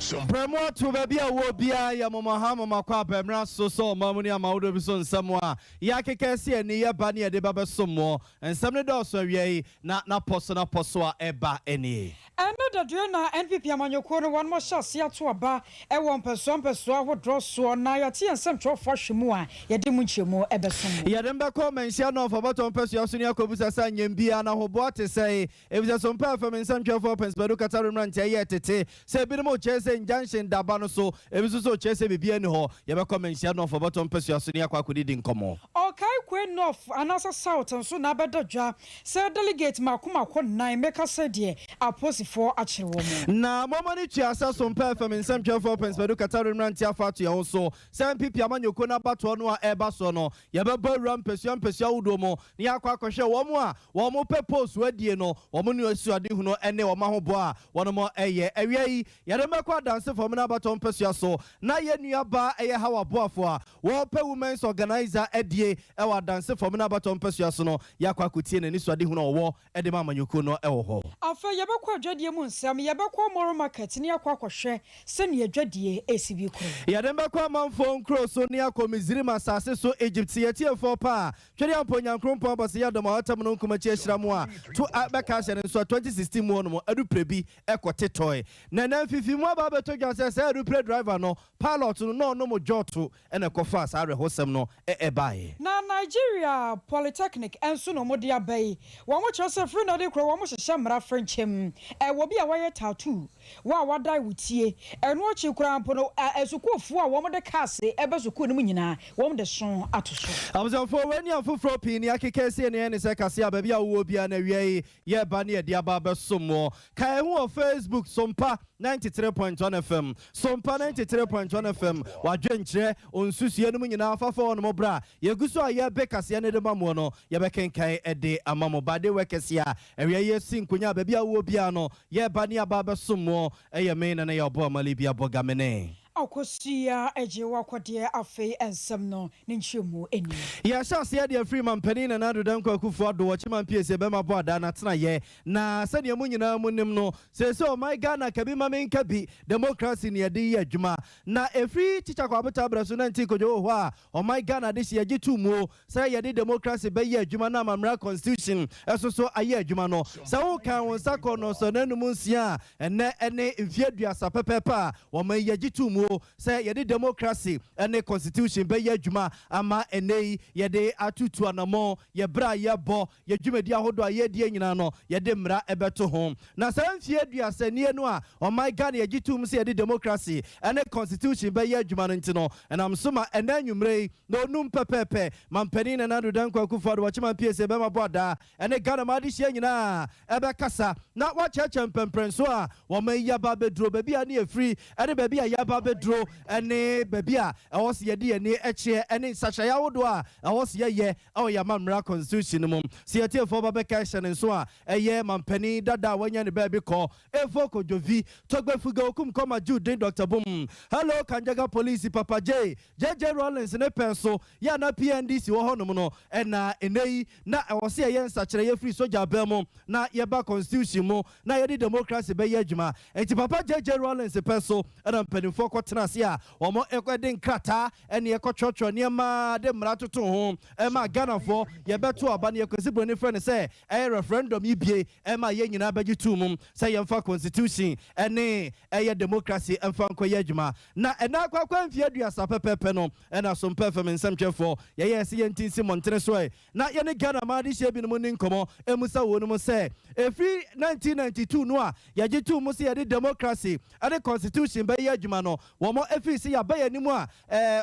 Premo to baby a bia ya mama ha mama kwa pemra so mamuni ama wodo bi so nsam a ya kekesi eni ya ba ne de baba somo nsam ne do so awie na poso a eba eni eno da na NPP amanyoko no one more shot ya to aba e won peso ahodro so na ya tie nsam twofo hwemu a ye de mu nchemu ebesom ya de mbeko mensia no for bottom peso so ne akobusa sa nyambia na hobo atesai ebisa Sompa fam nsam twofo penspedo katarumra ntia ye tete se bi mo chese junction daba no so ebiso so chese bibia ni ho ye be mensia no for bottom peso so ne akwa di nkomo okay kwen north anasa south nso na bedodwa se delegate makoma nan meka se de aposifo akire wo mo na momani chiasa Sompa fam nsam twofo penspedo katarumra ntia fato ye ho so se MPP amanyoko na bato no a eba so no ye be ram pesia wudo mo ne akwa hwe wo mo purpose wadie no wo mo ne asuade hu no ene wo ma ho bo a wono mo eye awiai ye de mekwa dance for me na bato pesia so na ye nuaba eye hawa boafo a wo pe women's organizer edie e wa dance for me na bato pesia so no yakwa kutie ne asuade hu no wo e de amanyoko no e wo ho afa ye bekwa adwadie mu nsam ye bekwa moro market ne akwa hwe se ne adwadie esibi kro ye de mekwa manfo nkro so ne akomiziri masase so Egypt ye tie for pa twere amponyankrompon bose ye do ma watam no nkumachi ahiramu a to abeka hye ne so 2016 mu no adu prebi ekote toy na fifi mu aba beto gyanse se adu pre driver no pilot no mo joto ene kofa sa rehosem no bae na Nigeria Polytechnic enso no modi abai wo mo chose free no de kro wo mo hye mra frenchem wo bi a waye tattoo wa wadai wutie eno chi kura mpo no esukuofu a wo mo de kase ebesuku no nyina wo mo de son atoso amzanfo weni afufro pi ni akekese ne se kase ababi a wo bia na wiei ye ba ne de aba besomo kai hu Facebook Sompa 93.1 FM Sompa 93.1 FM wadwenkyere onsusuye no nyina afafo no mo bra yeguso a ye be kase ne de mamo no ye be kenkai ede amamo bade wekese a ewie ye sinkonya babi a wo bia no ye ba ne aba besomo eye me na ye obo amali bia bogamene akosia ejewa kwade afi ensem no ninchemu eni ya chance ya de Freeman penina na do dan kwakufu ado wachiman PS be ma bo ada na tena ye na sane mu nyina munim no se my Ghana kabi ma men kabi democracy ne de ye adwuma na efri teacher kwa beta braso na nti kojo ho a my Ghana de ye gitu mu se ye de democracy be ye adwuma na amamra constitution eso aye adwuma no se wo kan won sako no so na num nsia ene mfieduasa pepepa wo ma ye gitu mu say ye de democracy and constitution be ye adwuma ama enei ye de atutu anamo ye bra ye bo ye dwumadi ahodo a ye de nyina no ye de mra ebeto ho na sanfie aduasa nie no a o my God ye gitum say ye de democracy and constitution be ye adwuma no ntino and am soma enanwumrei no num pepepe mampani na nado dan kwakufu ado wachiman PS be ma boda and Ghana ma de hye nyina ebe kasa na wa cheche mpemprenso a wo ma yaba bedro baby a na free and baby a yaba dro ene babia awos ye de ene eche ene sachaya wodo a awos ye ya mamra constitution mum se yetie fo ba beka hye so a eye mampani dada wanya ne baby ko efo kojovi togbefuga okum koma Jude Dr. Boom hello Kanjaga police Papa J JJ Rollins ne penso ya na PNDC wo honum no ena enei na awos ye nsachire ye free soja bemo na ye ba constitution mu na ye de democracy be ye adwuma enti Papa JJ Rollins penso ena mpanimfo Trasia, omo ekwede nkrata ene ekotwotwo niema de mratoto ho ema Ghana for ye beto aba ne ekwesibro ne friend say referendum yibie ema ye nyina bagitu mum say yemfa constitution ene democracy emfa nkoye adwuma na ena kwakwa mfie aduasa pepepe no ena Sompa fam nsamtwefo ye ye se yentinsi montere so na ye ne Ghana ma de hye bi no ni nkomo emusa wo no mo say efri 1992 no a ye gitu mu say ye democracy ene constitution be ye adwuma no womo efisi ya baye nimu a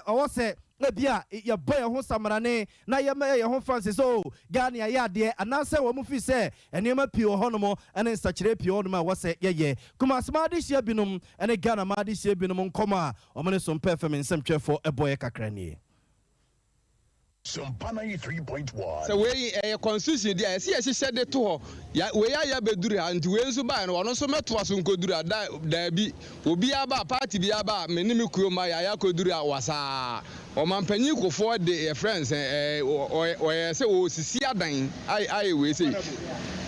owose ebia ya baye ho samarane na ya me ye ho Francis so Ghana ya de anase womo fi se enema pio honomo ene sachire pio honomo wose ye kuma asma de hye binom ene Ghana ma de hye binom nkoma omene Sompa fam nsamtwefo eboye kakrani Sompa 93.1. So we constitution there see she de to ya we ya beduru anti we nso ba no ono so meto aso nkoduru da bi obi aba party bi aba menimi kuoma ya koduru awasa Omampanyi Kofo de friends or say o sisi adan I we say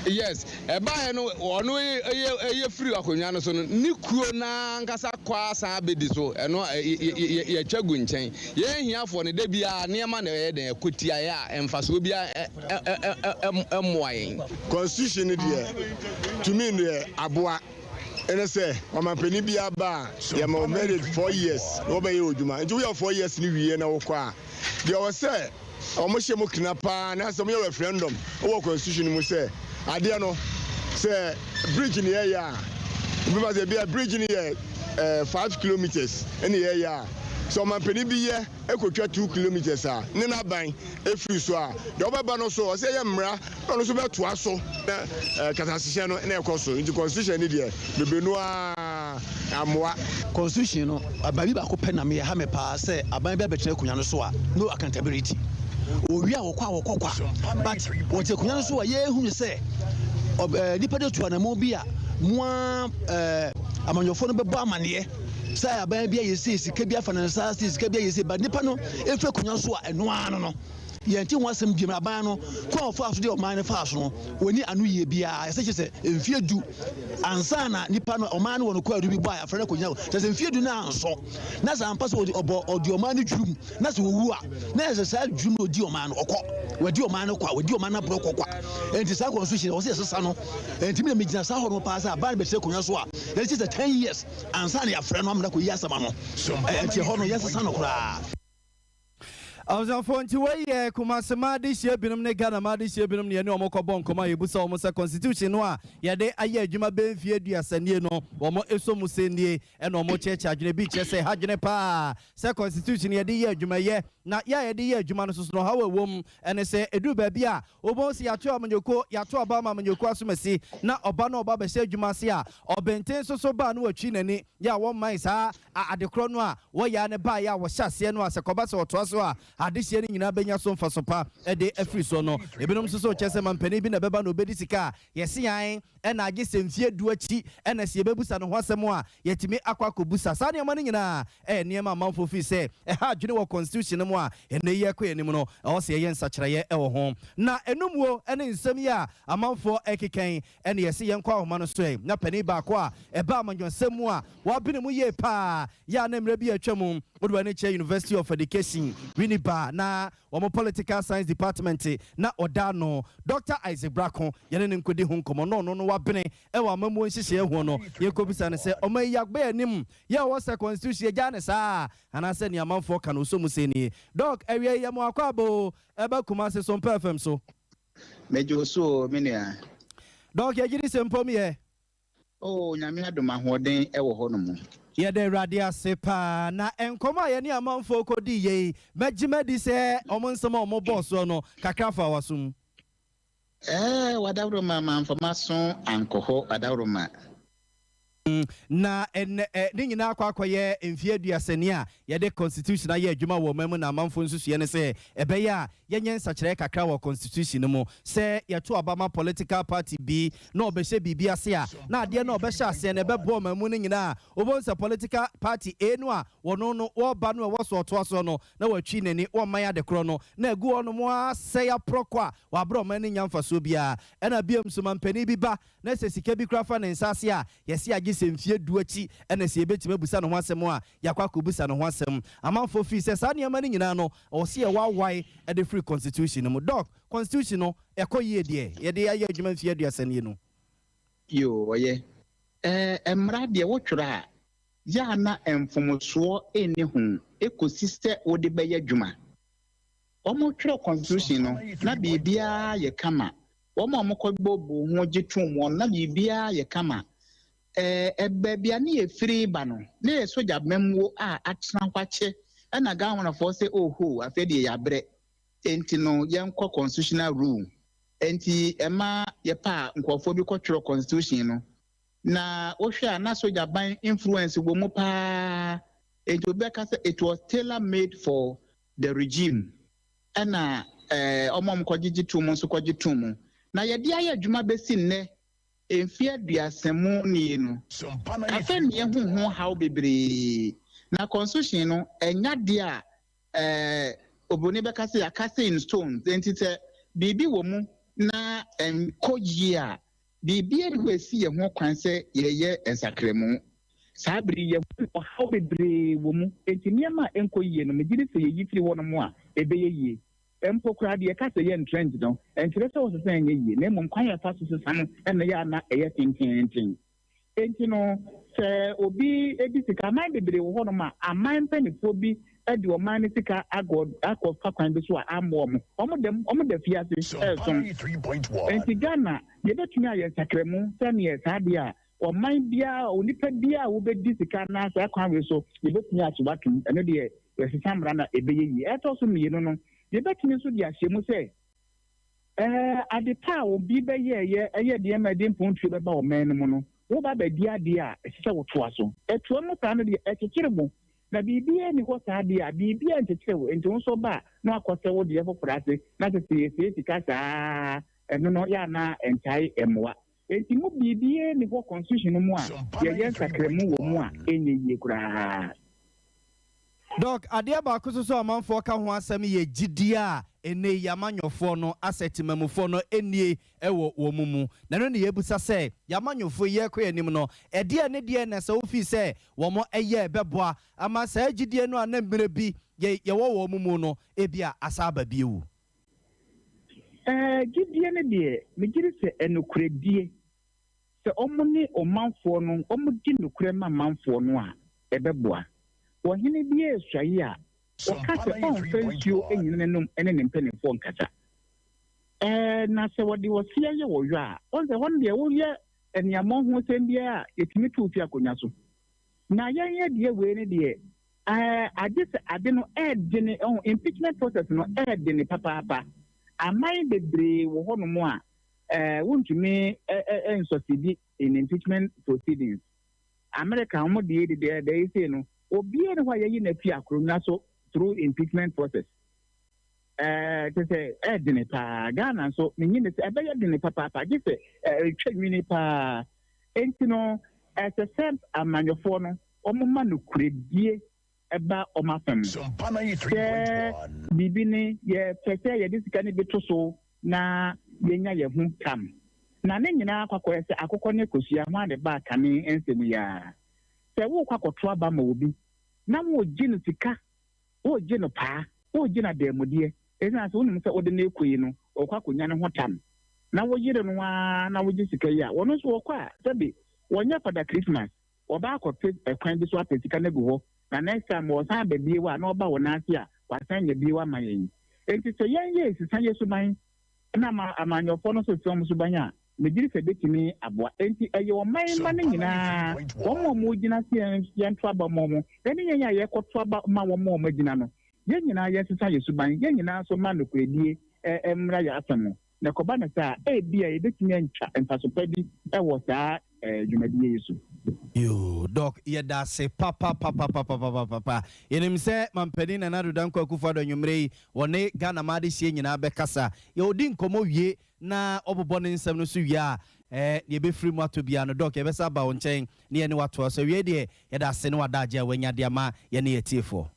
yes eba no ono eye free akonya no so no ni kuo na nkasa kwa san bedi so eno ye twagu nchen ye hiafo ne da bia niema na ye den kotia ya emfaso bia emmoayen constitution dia to me no aboa ene say Omampanyi bia ba ye ma married 4 years no be ye odwuma nti we 4 years ni wiye na wo kwa dia wo say omo mo kina pa na so me referendum wo constitution mu say ade no say bridge in here ya we must be a bridge in here 5 kilometers in here ya so Omampanyi bi ye ekotwa 2 kilometers a ne na ban efiri so a de obeba no so say ye mra no so beto aso na katasehye no na ekoso into constitution ni de bebenu a amoa constitution no ababi ba ko pena me ha me pa say aban bia betena kunya no so a no accountability owi a wokwa but wote kunya no so a ye hu say nipa de tuana mo bi a mo amanyofo no bebo amane say aban bia yesi sika bia fanansa sika bia yesi but nipa no efre kunya so a eno ano no yenti wasem biem aban no kwa ofo aso de o man fa aso no woni anu ye bia yese se mfie du ansa na nipa no o man no kwa adu bi boy afre konya se mfie du na anso na sa ampa so odi o man no dwum na se wowu a na yese sa dwum no di o man no okọ wadi o man no kwa wadi o man na bro kokwa enti sa constitution o se sesa no enti me megina sa ho no pa sa aban be se konya so a yese se 10 years ansa na ya afre no amna ko yi asama no enti ho no yese sa no kura I was on phone to way, Kumasama this year, Binum Neganama this year, Binum Yano Bon, Koma, Busa, almost a constitution, Yade, Aye, Juma Benfia, Sandino, or more Eso Musendi, and no more church, Ajane Beach, say, Hajanepa, say constitution, Yadia, Juma, not Yadia, Jumanus, no, how a woman, and I say, Edu Babia, Obosi, Yatua Manjoko, Yatua Bama, Manjoko, Sumasi, not Obano Baba, say Jumasia, or Benten so banu a chinani, ya one mice, at the Cronwa, where Yana Baya was Shasiano as a Cobas or Twaswa. This year in Abenya Sompa Sopa, a day every sono, Ebinum so Chesaman Penny bin a beba no bedisica, yes, I and I guess in fear do a chi, and as Yebus and Wasamoa, yet me aqua busa, Sanya Manina, and near my mouth of fee say, a hard general constitution more, and the year queen, or say yen such a year home. Now, a no more, and in some year, a month for Ekikain, and yes, young quaw manusray, na penny bakwa, a barman yon semua, what been a year pa, ya name Rebia Chamum, Woodwanicha University of Education, Winnipeg. Na omo political science department na odano Dr. Isaac Bracon yene nkodi hu nkomo no wabene e wa mamu nhihye hu no ye kobisa ne se omo yagbe anim ye wo se constitution ya ne sa ana se ne amanfo ka no so museni doc ewie ye mo akwabo e ba kuma se Sompa FM so mejo so menua doc ye gidi se mpom ye oh nyame adoma hoden e wo ho no mo Yede radia sepa na enkoma ye ni amanfo kodi ye mejima di se omonsema omo boss no kakrafa wasum wadawro ma manfomaso ankoho wadawro ma na ni nyina akwakoye emfie aduasani a yede constitution aye adwuma wo mamu na amanfo nsusu ye ne se ebeye a yenye nsakire kakra wo constitution mu se yeto abama political party bi na obehye bibia se a na ade na obehye ase na bebo mamu ni nyina obonse political party enu a wono no wo ba no wo so to aso no na watwi nani wo man ya de kro no na agu ono mo ase ya prokwa wa bro man ni nyamfa so bia na biam so mampani bi ba na se sika bi krafa ne nsase a yesi age semfie duachi ena se ebetima busa no ho asem a yakwa ko busa no ho asem amanfo fi se sa ne ma ni nyina no o se ye wawai e de free constitution mu doc constitution no ekoye de ye de aye adwuma mfie aduasane no yo oye emra de wo twura ya na emfomoso eni hu ekosiste wo de beye adwuma omo twura constitution no na bibia ye kama omo kogbobu ho gitum won na bibia ye kama bia ni efiri ba no na soja memwo a atena kwache na ga wona for say oho afedi ya bre enti no yenko constitutional rule enti ema ye pa nkofo bi kwotwero constitution no na ohwe na soja ban influence wo mu pa enti obeka say it was tailor made for the regime na omom kwogigi tumu so kwogigi tumu na ye dia ya adwuma besi nne emfie aduasemu ni no afen ye hu how bebre na constitution no enya de a oboni bɛka sɛ yɛaka in stones enti sɛ biribi wɔ mu na nkɔ yie a biribi a ɛde esi yɛn ho kwan sɛ yɛyɛ nsakramu saa bere yɛ ɔhaw bebree wɔ mu enti nneɛma a ɛnkɔ yie no megye sɛ yɛyi firi hɔ no mu a ɛbɛyɛ yie mpo koraa deɛ ɛka sɛ yɛ trend no ɛnkyerɛ sɛ wɔsɛ sɛ ɛnyɛ yie na mmom kwan yɛfa so sesa no ɛna yɛ ana ɛyɛ tententen enti no sɛ obi ebi sika aman bebree wɔ hɔ nom a aman mpanyinfoɔ bi ɛde ɔman ne sika akɔfa kwan bi so a amoɔ ɔmo da fiase ɛɛsom enti Ghana yɛbɛtumi ayɛ nsakramu sɛneɛ saa deɛ a ɔman biara onipa biara a wobɛdi sika na saa kwan wei so yɛbɛtumi akyewa tom ɛno deɛ yɛsesa mmara na ɛbɛyɛ yie ɛtɔ so mmienu no yɛbɛtumi nso de ahyɛ mu sɛ ade pa a obi bɛyɛ ɛyɛ deɛ ma de mpontuo bɛba ɔman no mu no woba bɛdi adeɛ a ɛsɛ sɛ wotoa so ɛtoa mu saa no deɛ ɛkyekyere mu na biribiara ni hɔ saa deɛ a biribiara nkyekyere wo nti wo nso ba na wakɔ sɛ wo deɛ foforɔ ase na sɛ yɛsie sika saa ɛno no yɛ ana ɛntae ɛmmoa enti mu biribiara ni hɔ constitution no mu a yɛyɛ nsakramu wɔ mu a ɛnyɛ yie koraa. Doc, adeɛ baako so amanfoɔ ka ho asɛm yɛ gyidie a ene yamanyofoɔ no asɛtimamufoɔ no enie ɛwɔ wɔ mu na no ne yɛbusa sɛ yamanyofoɔ yɛ kɔ anim no ɛdeɛ ne deɛ na sɛ wofi sɛ wɔn ɛyɛ bɛboa ama saa gyidie no a na mmerɛ bi yɛwɔ wɔ mu no ebia asaba bi ewu gyidie ne deɛ megire sɛ ɛnokoredie sɛ ɔmo ne ɔmanfoɔ no ɔmo di nokore ma manfoɔ no a ɛbɛboa wɔhene bi ɛsuayi a wɔka sɛ ɔmfa nsuo ɛnyina n'anom ɛne ne mpanimfoɔ nkasa na sɛ wɔde wɔsia yɛ wɔyɔ a ɔnsɛ hɔ no deɛ woyɛ nneɛma ho sɛm biara a yɛtumi to fi akonnwa so na yɛnyɛ deɛ wei ne deɛ agye sɛ ade no ɛɛde ne impeachment process no ɛɛde ne papaapa aman bebree wɔ hɔ nom a wontumi nsɔsidi in impeachment proceedings America wɔn deɛ ɛsɛ no obiara ne hɔ a yɛyi na fi akonnwa so through impeachment process te sɛ ɛɛde ne paa Ghana nso ne nyine sɛ ɛbɛyɛ de ne papaapa gye sɛ ɛtwa nwini paa enti no ɛsɛ sɛ amanyɔfoɔ no ɔmo ma no kuredie ɛba ɔmo afam sɛ biribi ne yɛpɛ sɛ yɛde sika no bi to so na yɛnya yɛn ho tam na ne nyinaa akɔkɔyɛ sɛ akokɔ ne kosua ho ade ba kane nsɛm yia sɛ wokɔ akɔto aba ma obi na wogye no sika wogye no paa wogye no adamudeɛ ɛsɛ sɛ wonim sɛ wode no ɛkɔyi no ɔkɔ akɔnya no ho tam na woyere no a na wogye sika yi a wɔno nso wɔkɔ a sɛbe wɔnyɛ fada Christmas ɔba akɔpɛ ɛkwan bi so apɛ sika no gu hɔ na next time wɔsan aba bie wa na ɔba wɔ n'ase a wasan nyɛ bie wa ma yɛn enti sɛ yɛnyɛ esisa yɛ suban na amanyɔfoɔ no so sɛ ɔmo suban a megiri sɛ betumi aboa enti ɛyɛ ɔman ma no nyinaa wɔn a wɔn gyina se yɛn to aba wɔn mo ɛne yɛn a yɛkɔto aba ma wɔn a wɔn gyina no yɛn nyinaa yɛsesa yɛ suban yɛn nyinaa nso ma nokoredie mmra yɛ asɛm no na kɔba ne saa ebi a yɛbɛtumi antwa mfasopa bi ɛwɔ saa dwumadie yi so. Yo, Doc, yɛda se papa yɛnim sɛ mampani Nana Addo Dankwa Akufo-Addo anwummere wɔne Ghana ma de sie nyinaa bɛkasa yɛwɔdi nkɔmmɔ wie na ɔbobɔ ne nsɛm no so wie a yɛbɛfiri mu atɔ bia no Doc yɛbɛsa aba wo nkyɛn ne yɛne watoa so wie deɛ yɛda se ne wadagye a wanya de ama yɛne yɛtiefoɔ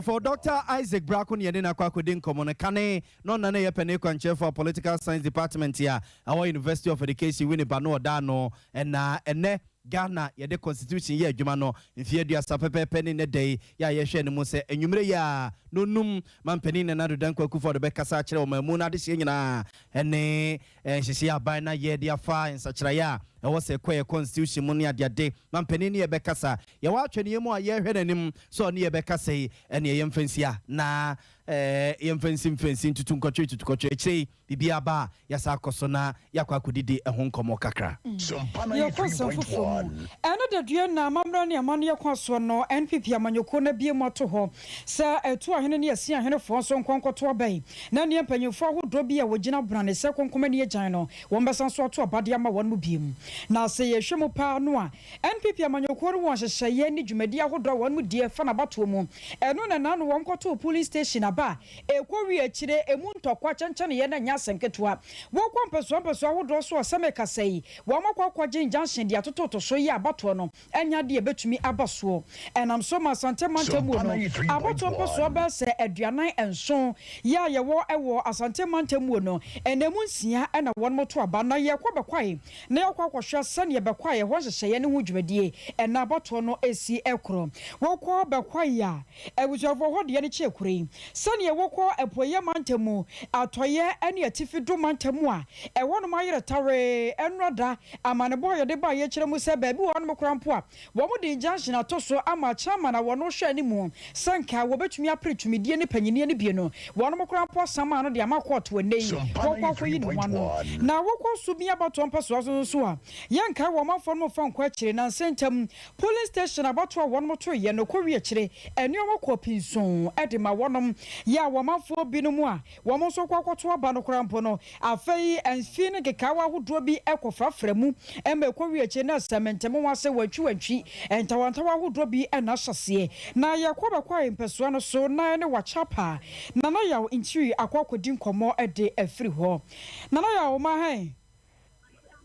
for Dr. Isaac Braco ni yɛde nakɔ akɔdi nkɔmmɔ no kane no na yɛ pɛne kwankyerɛ for political science department here our University of Education Winneba no ɔda no ɛnɛ Ghana yɛde constitution yɛ adwuma no mfie aduasa pɛpɛpɛ ne ne dɛi yɛ a yɛhwɛ ne mu sɛ anwummere yɛ a nonum mampani Nana Addo Dankwa Akufo-Addo bɛkasa akyerɛ ɔma mu no ade hyeɛ nyinaa ɛne nhyehyɛ aban na yɛde afa nsakyerɛeɛ a ɛwɔ sɛ kɔyɛ constitution mu ne adeade mampani ne yɛbɛkasa yɛwɔ atwɛneɛ mu a yɛhwɛ n'anim sɛ ɔne yɛbɛkasa yi ɛne yɛmfansia na yɛmfansi ntutukɔtwe akyire biribi aba a yɛsa akɔ so na yɛakɔ akɔdidi ɛho nkɔmmɔ kakra yɛkɔ nsɛm foforɔ mu ɛno da dua na amammerɛ ne ama no yɛkɔ soɔ no NPP amanyɔkuo no bie mu ato hɔ sɛ ɛto ahene ne yɛsi ahenefoɔ so nkɔnkɔto aba yi na neɛ mpanyimfoɔ ahodoɔ bi a wɔgyina brane sɛ kɔnkɔma ne yɛgyan no wɔn bɛsa nso ato abade ama wɔn mu bie mu na sɛ yɛhwɛ mu paa no a NPP amanyɔkuo no wɔn hyehyɛeɛ ne dwumadi ahodoɔ a wɔn mu die fa n'abatoɔ mu ɛno na nano wɔn kɔto police station aba ekwo wi akire emu ntokwa kyenkyene ye na nya senketwa wo kwampeso ahodo so aseme kasai wo makwa junction dia tototo so yi abato no enya de betumi abaso enam so masante mantemu no abato mpeso ba se aduanan enso ya ye wo ewo asante mantemu no enemu nsia na won moto aba na ye kwabekwae na ye kwakwohwe sane ye bekwae ho hyehye ne ho dwumadie ena abato no esi ekro wo kwa bekwae ya ewujofo ho de ne chekure sane ye wo kwa epoye mantemu atoye ene atifi do mantemu a ewo no mayere tare enroda amane boye de ba ye kire mu se baabi won mo krampo a wo mo de junction atoso ama chama na wono hwe ani mu sanka wo betumi apretumi ne panyini ne bie no wono mo krampo sama no de ama court wenei wo kwa yi no wano na wo kwa so bia bato mpaso so a yanka wo mafo no fa nkwa kire na sentam police station abato a wono mo to ye no kwo wie kire eni o kwa pinson ede ma wonom ya wo mafo bi no mu a wo mo so kwa kwato aba no krampo no afei enfi ne kekawa hodo bi ekofrafra mu embe kwo wie kire na sementem wase watwi entawantawa hodo bi na hyase na yakoba kwa impeso no so na ne wachapa na na yaw intiri akwakodi nkomo ede afiri ho na na yaw ma han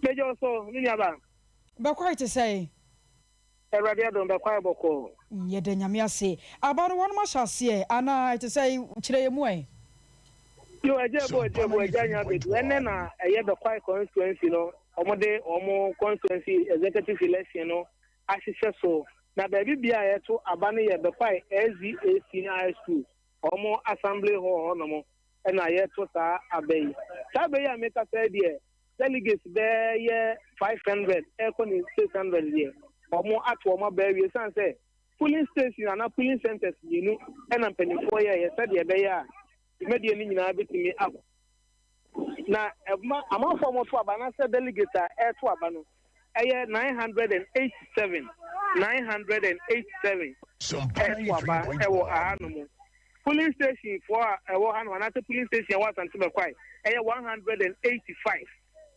mejo so ni aba ba kwa ite say erade adon ba kwa boko ye de nyame ase abaro won ma hyase ana ite say kire ye mu ai yo ejebo ejanya bedu ene na eye be kwa constituency no omode omo constituency executive election no ahihye so na baby bia yeto abane ye be kwa SCAC omo assembly hall no mo na yeto sa abai sa abai ya meka say die delegates be ye 500 ekoni 600 ye omo ato omo ba wi san say polling station na polling centers yinu na mpanifo ye say de be ya imedie ni nyina betimi akọ na amafo mo to abana say delegate to abano eye 987 to aba ewo ahanu police station for ewo hanu na police station wa santi be kwai eye 185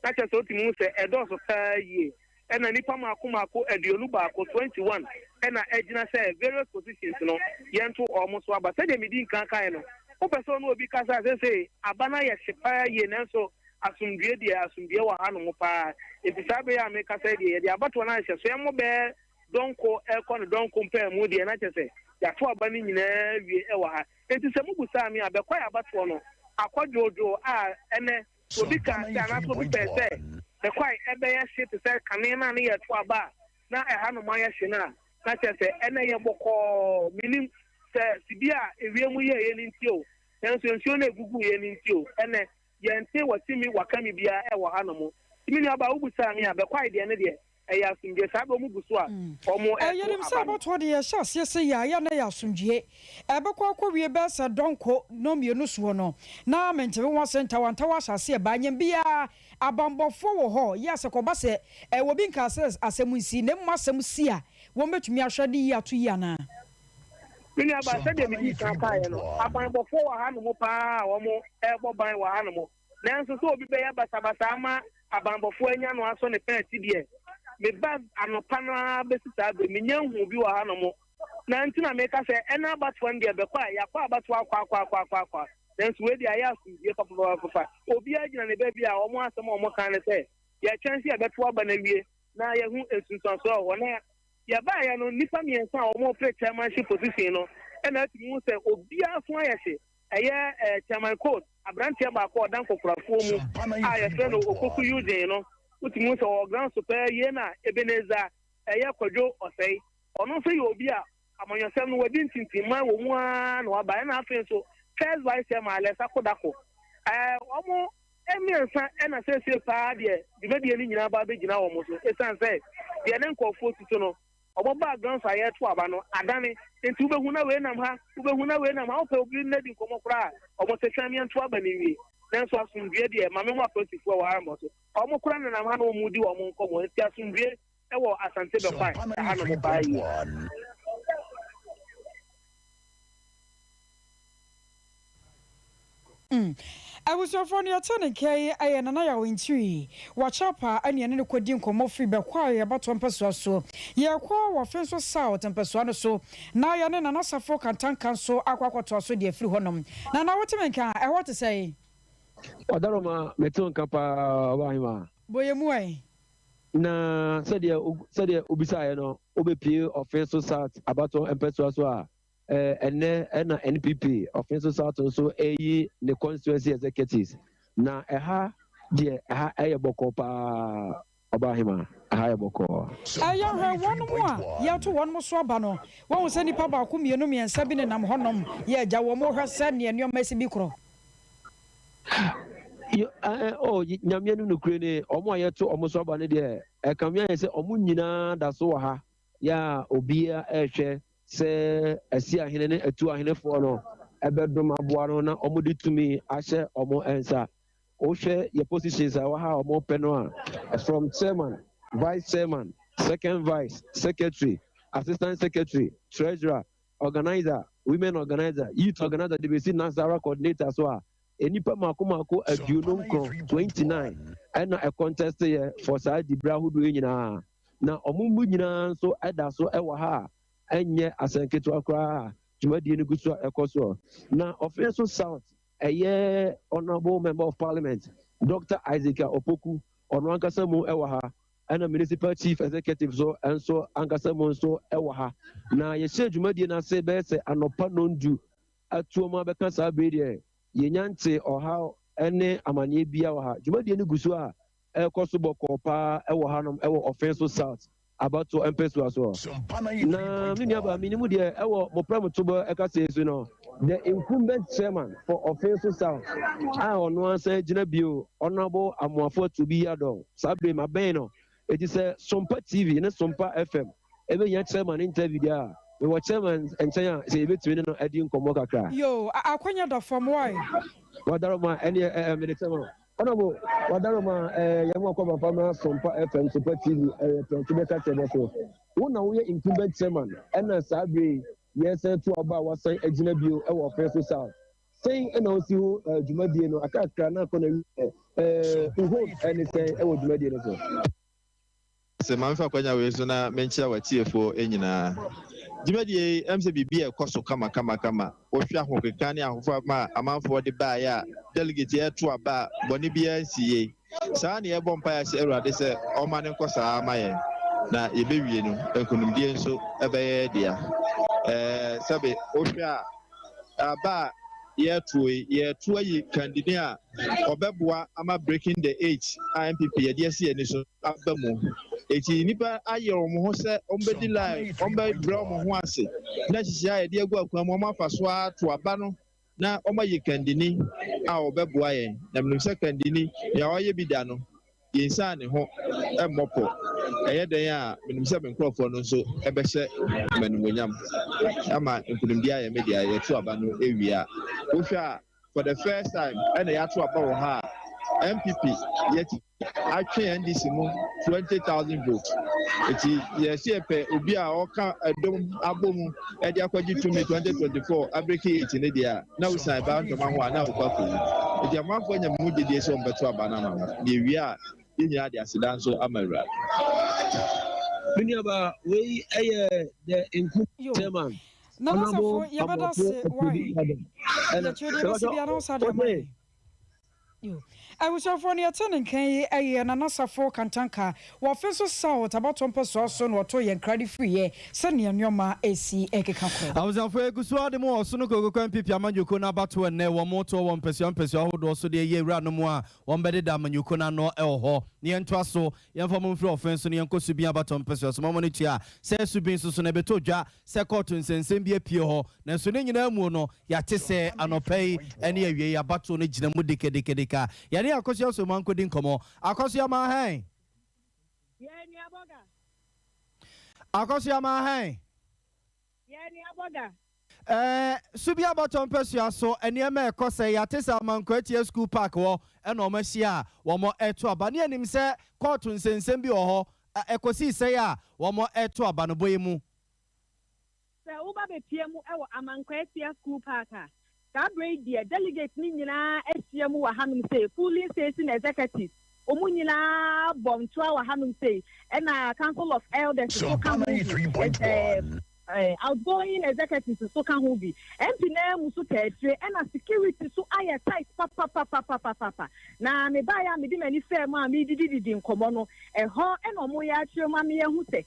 na che so timu say edo so pa ye ena nipa mako eduonu ba ko 21 ena ejina say various positions no yento omo so aba say de midi nkan kan no o person no obi kasa say abana ye hyepa ye nanso asumdue wa hanu mo pa entisabe ya me kasa de ye abato na hye so yemo be donko ekon donko mpa mu de na che say ya to abani nyina wie e wa ha entise mu busa mi abekwa ya abato no akwadwojo a ene obi ka se ana to bi pese e kwai ebe ya shit se kanena na ye to aba na e hanu ma ya hye na che say ene ye boko minim se sibia ewie mu ye ni ntio enso nsio na egugu ye ni ntio ene ye nte watimi wakami bia e wa hanu mo timi aba ubusa mi abekwa ide ne de e ya sunje sabo mu buso a omo e yerim sa boto de ye sha se ya na ya sunje ebekwa akwa be sa donko no mienu so no na mentebe wa senta wantawa hyase ba nyem bia abambofo wo ho ya se ko ba se wo bi nka asem nsi ne mmasem si a wo betumi ahwade yi ato yi ana mini aba se de mi kan kai no abambofo wa hanu mo pa wo mo ebo ban wa hanu mo nanso so obi be ya basabasa ama abambofo anya no aso ne penti de me ba anopa na besisa be menya hu bi wa hanu mo na ntina me ka se ena abatwa ndie be kwa ya kwa abatwa kwa nanso we dia ya sundie papa obi agina ne ba bi a omo asem omo kan ne se ya chance ya beto aba na wie na ya hu esunsanso ho na ya ba ya no nipa miensa omo play chairmanship position no ena ti mu se obi afo ayehye eye chairman code abrantia ba ko dan kokurafo mu a ya fe no okoku yujin no utimu se o gran super ye na ebeneza eye kwadwo osei ono se ye obi a amonyosem no wadi ntintima wo mu a no aba na afen so first vice chairman Alesa Kodako omo emiensa ena se pa de dibedie ni nyina ba be gina wo mo so esan se de ne nkofo tutu no obo ba gran sa ye to aba no adane enti ubehu na we nam ha o pe obi na di nkomo kra obo se twamian to aba ni wi nanso asundue de mame mo apolitifo wa harmo so omo kra na nam ha no mu di wo mo nkomo enti asundue e wo asante be kwai ha no mo ba yi Abusofo ne atene kai aye nana ya wintri wa chapa ane ne kodi nkomo free be kwa ye bato mpeso so ye kwa wa fenso south mpeso no so na ya ne nana safo kantankan so akwakoto so de free honom na na wotemenka e what say Odaroma meton kapa wahima boyemu ai na sadia obisa ye no obepie offense south abato mpeso so a ene na NPP offensive south so eyi the constituency executives na eha de eha eyeboko pa obahima eha eyeboko aya hwe wonu mu a ya to wonu so aba no won se nipa ba ko mienu miensa bi ne nam honom ye agya wo mo hwe se ne eno masi bi kro nyamia no nukure ne omo ayeto omo so aba ne de ekamia ye se omo nyina da so ha ya obia ehwe se asi ahene ne atu ahene fo no ebedom aboa no na omo de tumi ahye omo ensa o hwe your positions a ha omo pe no a from chairman, vice chairman, second vice secretary, assistant secretary, treasurer, organizer, women organizer, youth organizer, DBC Nasara coordinator so a enipa mako aduonum kro 29 and a contest here for side the bra hudu nyina na omo mu nyina so eda so ewa ha enye asenketo akra tumadi ni guso ekoso na offensive south eye honorable member of parliament Dr. Isaac Opoku ono ankasa mu ewa ha and municipal chief executive so enso ankasa mu so ewa ha na ye hye tumadi na se be se anopa nondu atuoma be kan sa be de ye nyante oha ene amanye bia wa ha tumadi ni guso a ekoso boko pa ewa hanom ewa offensive south about to empesu as well. Na mini aba minimu de ewo mo prem tubo eka sesu no the incumbent chairman for offensive south ono ansa gina bio honorable amuafo to be ado sabe maben no it is a Sompa TV na Sompa FM ebe ya chairman interview dia we were chairman enchen say ebe tumi no adi nkomo kakra yo akwanya da from why wadaroma ene military honorable wadaroma yamo ko papa Sompa FM Sompa TV transmitter channel so wona wo ye incumbent chairman ena sabe yes to aba wasan agina bio e wo feso south saying ena osi ho djumadie no akakra na ko na uho ene say e wo djumadie no so se manfa kwanya we so na menchia watiefo enyina djumadie mse bibia ekoso kama ohwe ahokeka ne ahofo ma amanfo de ba ya delegate ya to aba boni bia nsiye saa ne ebo mpa ya se erade se o ma ne nkosa amaye na yebewie no ekonumdie nso ebeye dia sabe ohwe a aba yetu ayi candidate a obeboa ama breaking the age MPP ye de se ani so abamu eti nipa aye omo ho se ombedi line ombe bra omo ho ase na hihia ye de agu akwa mo mafa so ato aba no na omo ye candidate a obeboa ye na mnim se candidate ya oye bida no yensa ne ho emmopo eye den a mnim se benkrofo no so ebehye manumonyam ama nkunumdia ye media ye to aba no ewia ohwa for the first time and ya to aba wo ha MPP yet atwe NDC mu 20,000 votes eti yes epe obi a oka adom abomu e de akwaji to me 2024 abreki 8 ne dia na usan ba ntoma ho na okwafu eti amanfo nya mu de so mbeto aba na ma de wi a yinya de asida nso amawura mini aba we the incumbent chairman na masafo yabada se why and chede se bia no sa de mai yo I was for near turning can a nana safo kantanka wa feso south about tompeso so no to yen credit free send nyoma AC ekeka I was afraid kuswa de mo so no ko MPP amanyuko na bato ne wo moto wo mpese ahodo so de ye wura no mo a wo mbede da amanyuko na no e ho ne ento so yen fa mo free offense ne yen ko su bia bato mpese so mo no tia se su bin so na beto dwa se court nsensem bia pie ho na so ne nyina mu no ya te se anopai ene awie ya bato no gina mu dekedeka ya ne akosia so man kodin komo akosia ma hen ye ni aboga akosia ma hen ye ni aboga subia baton pesua so eniema ekose ya tesa man ko atie school park wo ena o mahia wo mo eto aba ne anim se court nsensem bi wo ho ekosi se ya wo mo eto aba no boyemu se uba be pie mu e wo amanko atie school park a Sabre dear delegate Nina SCM wa Hanum say, fully station executive. Omunina Bomtua wa Hanum say, and a council of elders so come outgoing executive so can who be MP musu ketre and a security so I tight papa. Na me baya me di many fair ma me di in komono e ho and omoya chuma me hu se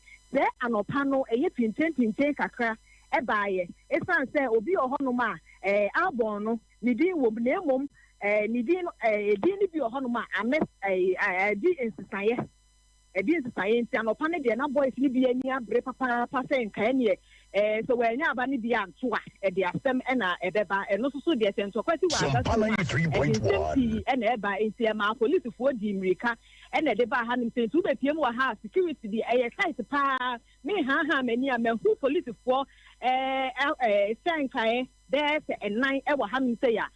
anopano e ye pinten kakra e baye e san se obi ohonoma albon no ni din wo na mom ni din din bi ohonoma ame di insisaye edi nsaye nti anopane de na boys ni bi ani abre papa se nka ne so we nya aba ni bi antoa de asem na ebeba no so de sento kwati wa aba na eba nti ma police fo di mrika na de ba ha nim sentu be piem wa ha security di site pa me ha mani a mehu police fo senkae there's a 9 ewa ha nim say ya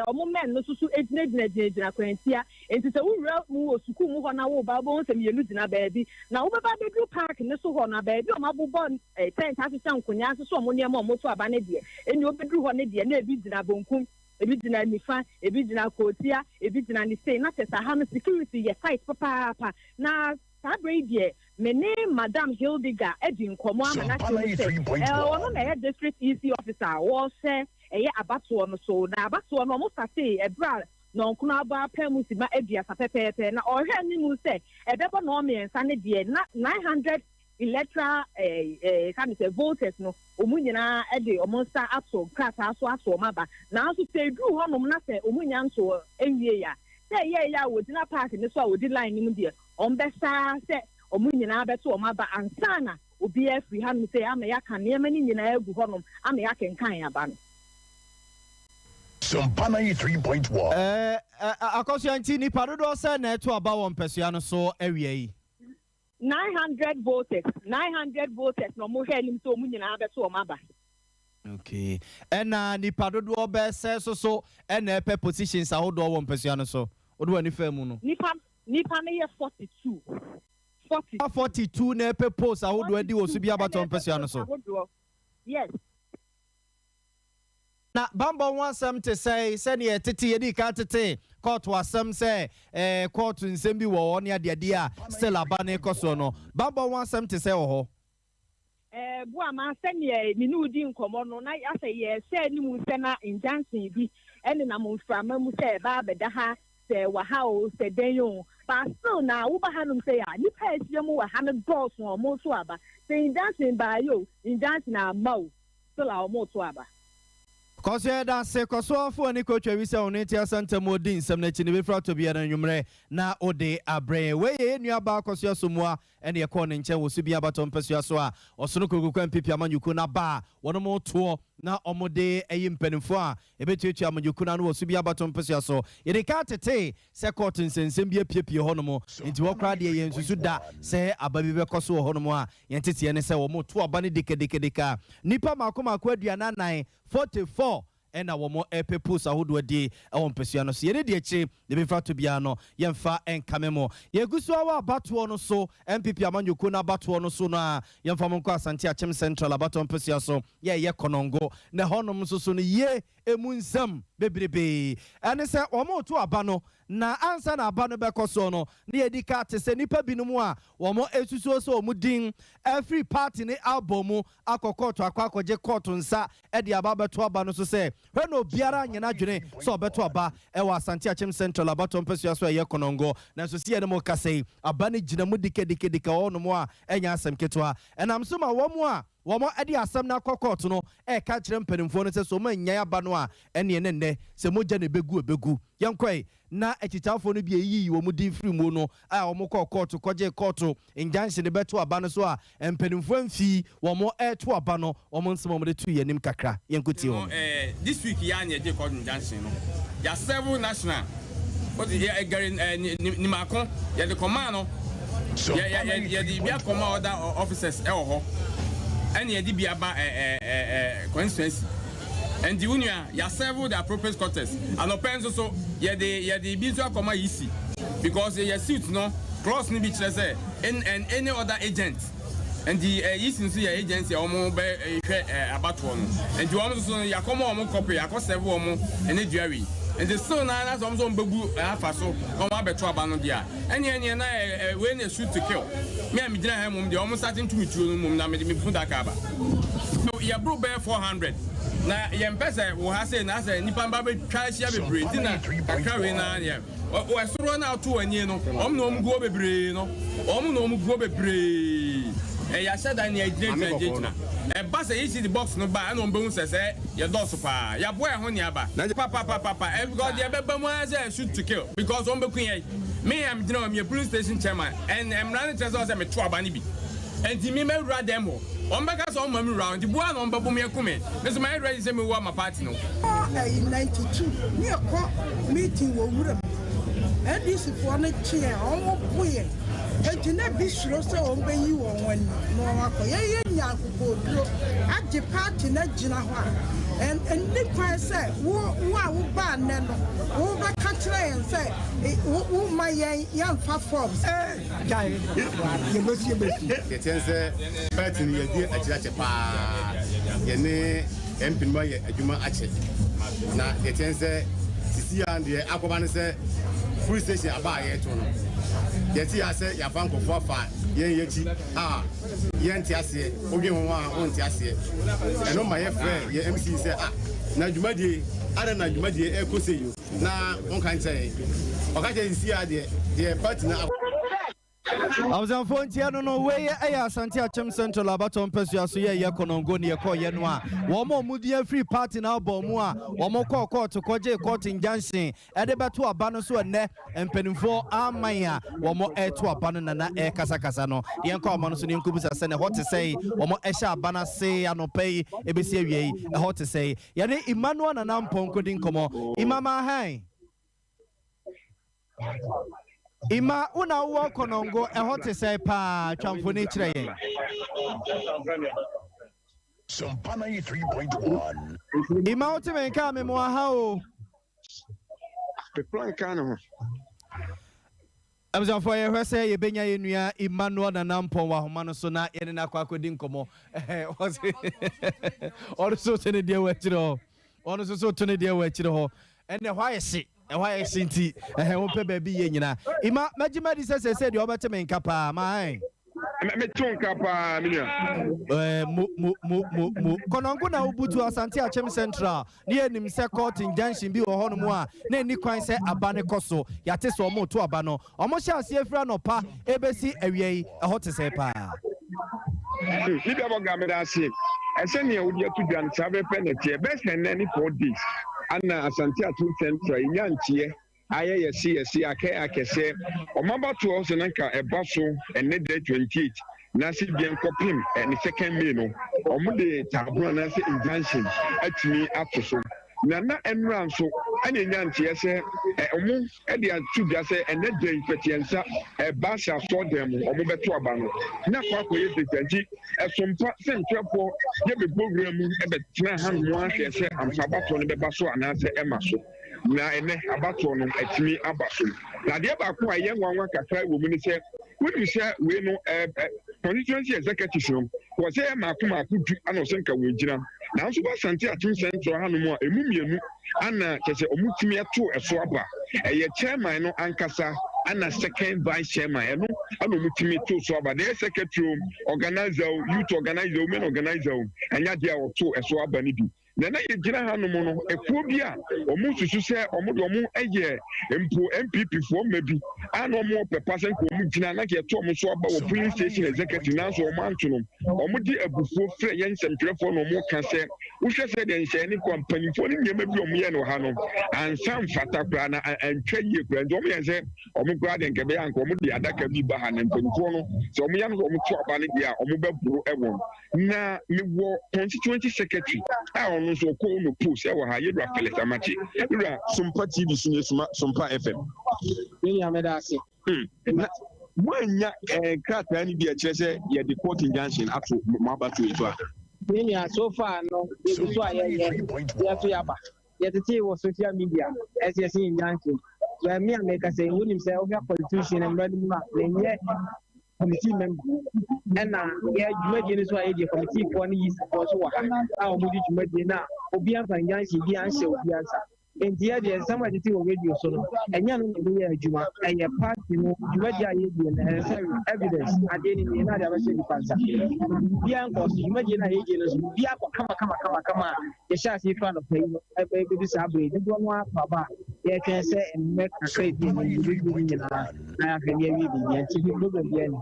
omo men no susu ejina kwantia enti se wura mu osuku mu ho na wo ba bo nsem yelu dina baabi na wo baba bedru park ne so ho na baabi o mabobo tent asesa nkonya so omo ne ma omo to aba ne de eni obedru ho ne de na ebi dina bonkum ebi dina nifa ebi dina kotia ebi dina ni say na tesa ha no security ye fight papa na Sabre die mene Madam Hildiga edi nkomo amana say ono na district EC officer wo say eye abato no so na abato no mo sase ebra no nkono aba pemu si ma aduasa pepepe na ohwe ni mu say ebebo no me nsa ne de na 900 electoral can say voters no omunyina e de omonsa ato krata aso maba na so say dru honom na say omunya nso enwie ya say ya wo dina park ne so a wo di line ni mu de ombesa say omunyina beto omaba ansana obi afri ha no say ama ya kan ne mani nyina egu honom ama ya kenkan aba no Sompa 93.1 akosianti ni padodo say na eto aba won pesua no so awie yi 900 voters no mo hwe nim so omunyina beto omaba. Okay. And ni padodo be say so and e positions ahodo won pesua no so odo ani famu no nipa na ye 42 na pe post ahodo adi osu bi abaton pesua no so. Yes. Na bamba wan sam te say ne tete ye di ka tete court wasam say court nsem bi wo one ade a still abane koso no bamba wan sam te say wo ho bu ama sene ni nu di nkomo no na ase ye say ni mu se na injunction bi ene na mo mframa mu say ba beda ha say wa ha o say denyo but still na wo ba hanum say ya ni pa esie mu wa ha ne boss no mo so aba say injunction ba yo injunction na mawo still a mo so aba. Kose da se koso fo ni ko twa wi se onu ti asanta mo din sam na chi ne be fra to bia na nwumre na ode abre we ye nua ba koso asomua ene ye ko ne nche wo su bia baton pesua so a osoro kokokwa mpipia manyuku na ba wono mo to na omode eyi mpanimfo a ebetuatu amanyuku na no wo su bia baton pesua so ye de ka tete se court nsensem bia piepie ho no mo nti wo kra de ye nsusu da se ababi be koso ho no mo a ye ntete ne se wo mo to aba ne dika nipa makomako aduana 9 44 ena womo epepus ahodo adi ewon pesua no so ye de echi de be fra to bia no ye mfa enkamemo ye gusu awa abato no so MPP amanyoko na abato no so na ye mfa monko asante achem central abato pesua so ye konongo na honom so no ye emu nsam bebrebe ene se womo to aba no na ansa na aba no bekoso no na ye dika te se nipa binumu a womo esusu so omudin every party ne album akokọto akwakoje court nsa e de aba beto aba no so se hwe no biara nyina dwene so beto aba e wa asante achem central abato pesua so ye konongo na so sie ne mo kasei aba ne gina mu dika wono mo a enya asem ketwa enam so ma womo edi asem na kokot no ka kire mpanimfo no se so ma nya aba no a ene ne se moja ne begu yankoi na echitafo no bi eyi wo mu din free mu no a womo kokot koje court injunction ne beto aba no so a mpanimfo amfi womo to aba no womo nsem mo de tu yanim kakra yankoti wo this week ya anya je court injunction no ya several national what the ni makon ya the command no ya the bia command other officers ho and ye di bia ba constituency and the union ya serve the appropriate quarters and open so ye the business command easy because ye suit no cross ni bi chere say and any other agent and the Eastern Sea agency almost about one. And you almost ya come on copy, I cost several more and a jury. And the son has also Babu Afaso, on my better Banodia. And I when they shoot to kill. Me and Midram, the almost starting to meet you, Namadi Fundakaba. So you broke bear 400. Now, Yempesa will have said, as a Nipamba try to have a breed dinner, a carrying on here. Or I saw run out to an yeno, no go be brain, no go be brain. And I said, I need a and Bassa is the box no buy no bones, say, your dossapa, your boy, honey, papa, everybody, everybody shoot to kill because on the queen, me, I'm your police station chairman, and I'm running to us, I'm a trouble. And the me rather demo. On back us on my round, the one on Babumia Kume. Mr. My ready to me one my party. No, in 92, near court meeting with and this is for a chair, almost queer. And you never be sure so obey you when no, at the party, not Jinawa. And Nick said, who ban them over country and say, who my young fat forms. You must see it is a party near a Japa, Yene, and Pinoy, a Juma Achet. Now, it is a Sisia and the Aquaman say, free station about it. Yet, I say, your funk of 4 5, Yeti, Yantiasi, Ogiwan, Ontiasi. And on my friend, your MC said, now you might I don't know, you might echo say you. Now, one can say, okay, see, the partner. I was on phone here, no way. I Santia Chem Central Abaton Persia, so yeah, Konongo near Koyanwa. One more Mudia free party now, Bomua, one more court to Koje court in Jansen, Edebatu Abanosu and Ne, and Penifo Amaya, one more air to Abanana air Casacasano, the Uncle Manosun Incubus send a hot to say, one more Esha Bana say, and no pay, ABC, a hot to say, Yane Emmanuel and Ampon couldn't come on, Imama Hai. Ima una walk on go a hot to say pa chamfoni train. Sompa 93.1. Ima ultimate come more how The plan can. I was on for a say you benya in Emmanuel and Ampon Wahumano Sona in a quacodin como. Was it also to the dear wetro? Also to the dear wetro. And the why I see. And why I see and I hope baby yena. Ima Majimadi said you about to make up my Kononguna Ubutu Asantia Chem Central near Nimse Court in Janshin Bi or Honmoa, Nanny Quine say Abane Koso, Yatis or Mo to Abano, almost shall see a friend or pa, ABC area, a hot to say pa. I send you to Jan Sabe Penalty, best and any 4 days. Anna Asantia 2 Central, Yanchie. I see, I can say, or Mamba 2 hours and a bustle and net day 28. Nasi Bianco Pim and the second meal, or Monday Tabuna in Junction at me after so. Nana and Ranso, and in Yanti, I say, Edia 2 Gase and net day Petiensa, a Basha for them, or Mobatuabano. Not quite with the as some central for every program, but Tinahan one can say, I'm Sabaton the Basso and answer Emaso. Na ene abato no atimi abaso na de ba ko ayen wanwa kakra wo mu ni se we ni se we no constituency executive no ko se ma ko du ana so nka wo gina na so ba sante atim central hanu mu a emu mienu ana kese omutimi ato eso aba eye chairman no ankasa ana second vice chairman eno ana omutimi to so aba the secretary organizer youth organizer women organizer anya dia wo to eso aba ni bi Nana Gina Hanumono, a phobia, or Musu say, or Mudomu, a year, MPP for maybe, I no more per person who Gina like a Thomas or police station executive now or Mantunum, or Mudi a buffo, French and telephone or more can say, who said and say any company for him, maybe Omiano Hanum, and some Fataprana and Trendy Grandomi and say, or Mugrad and Gabian, or Mudi Adaka Bibahan and Pencono, so Mian or Mutuabania or Mubel Ewan. Now, me war constituency secretary. So call no post. I will hire Rafael Tamachi. Sompa TV, Sompa FM. When ya crack any be a chese, ya the court in Junction up to Mabatu as well. So far, no, this is why Yaba. Yet the tea was social media, as you see in Junction. Where me and make us say, who himself, your constitution and ready mark, committee member ɛna yɛ dwumadie no so a yɛdeɛ committee foɔ no yi sɛ so wɔ ha a wɔde dwumadie no a obi amfa nyanhye bi anhyɛ obi ansa nti yɛdeɛ nsɛm a tete wɔ radio so no ɛnyɛ no na ɛbɛyɛ adwuma ɛyɛ party no dwumadie a yɛdie no ɛyɛ sɛ evidence adeɛ no nie na ade abɛhyɛ nipa nsa bia nkɔ so dwumadie no a yɛdie no so bia kɔ kama a yɛhyɛ ase fa no pɛyi no ɛbɛbi saa berɛ dodoɔ no apaba a yɛtwɛn sɛ mmɛ kakra bi no yɛbɛbi nyinaa na afei ne awie bi nti bi problem bi ani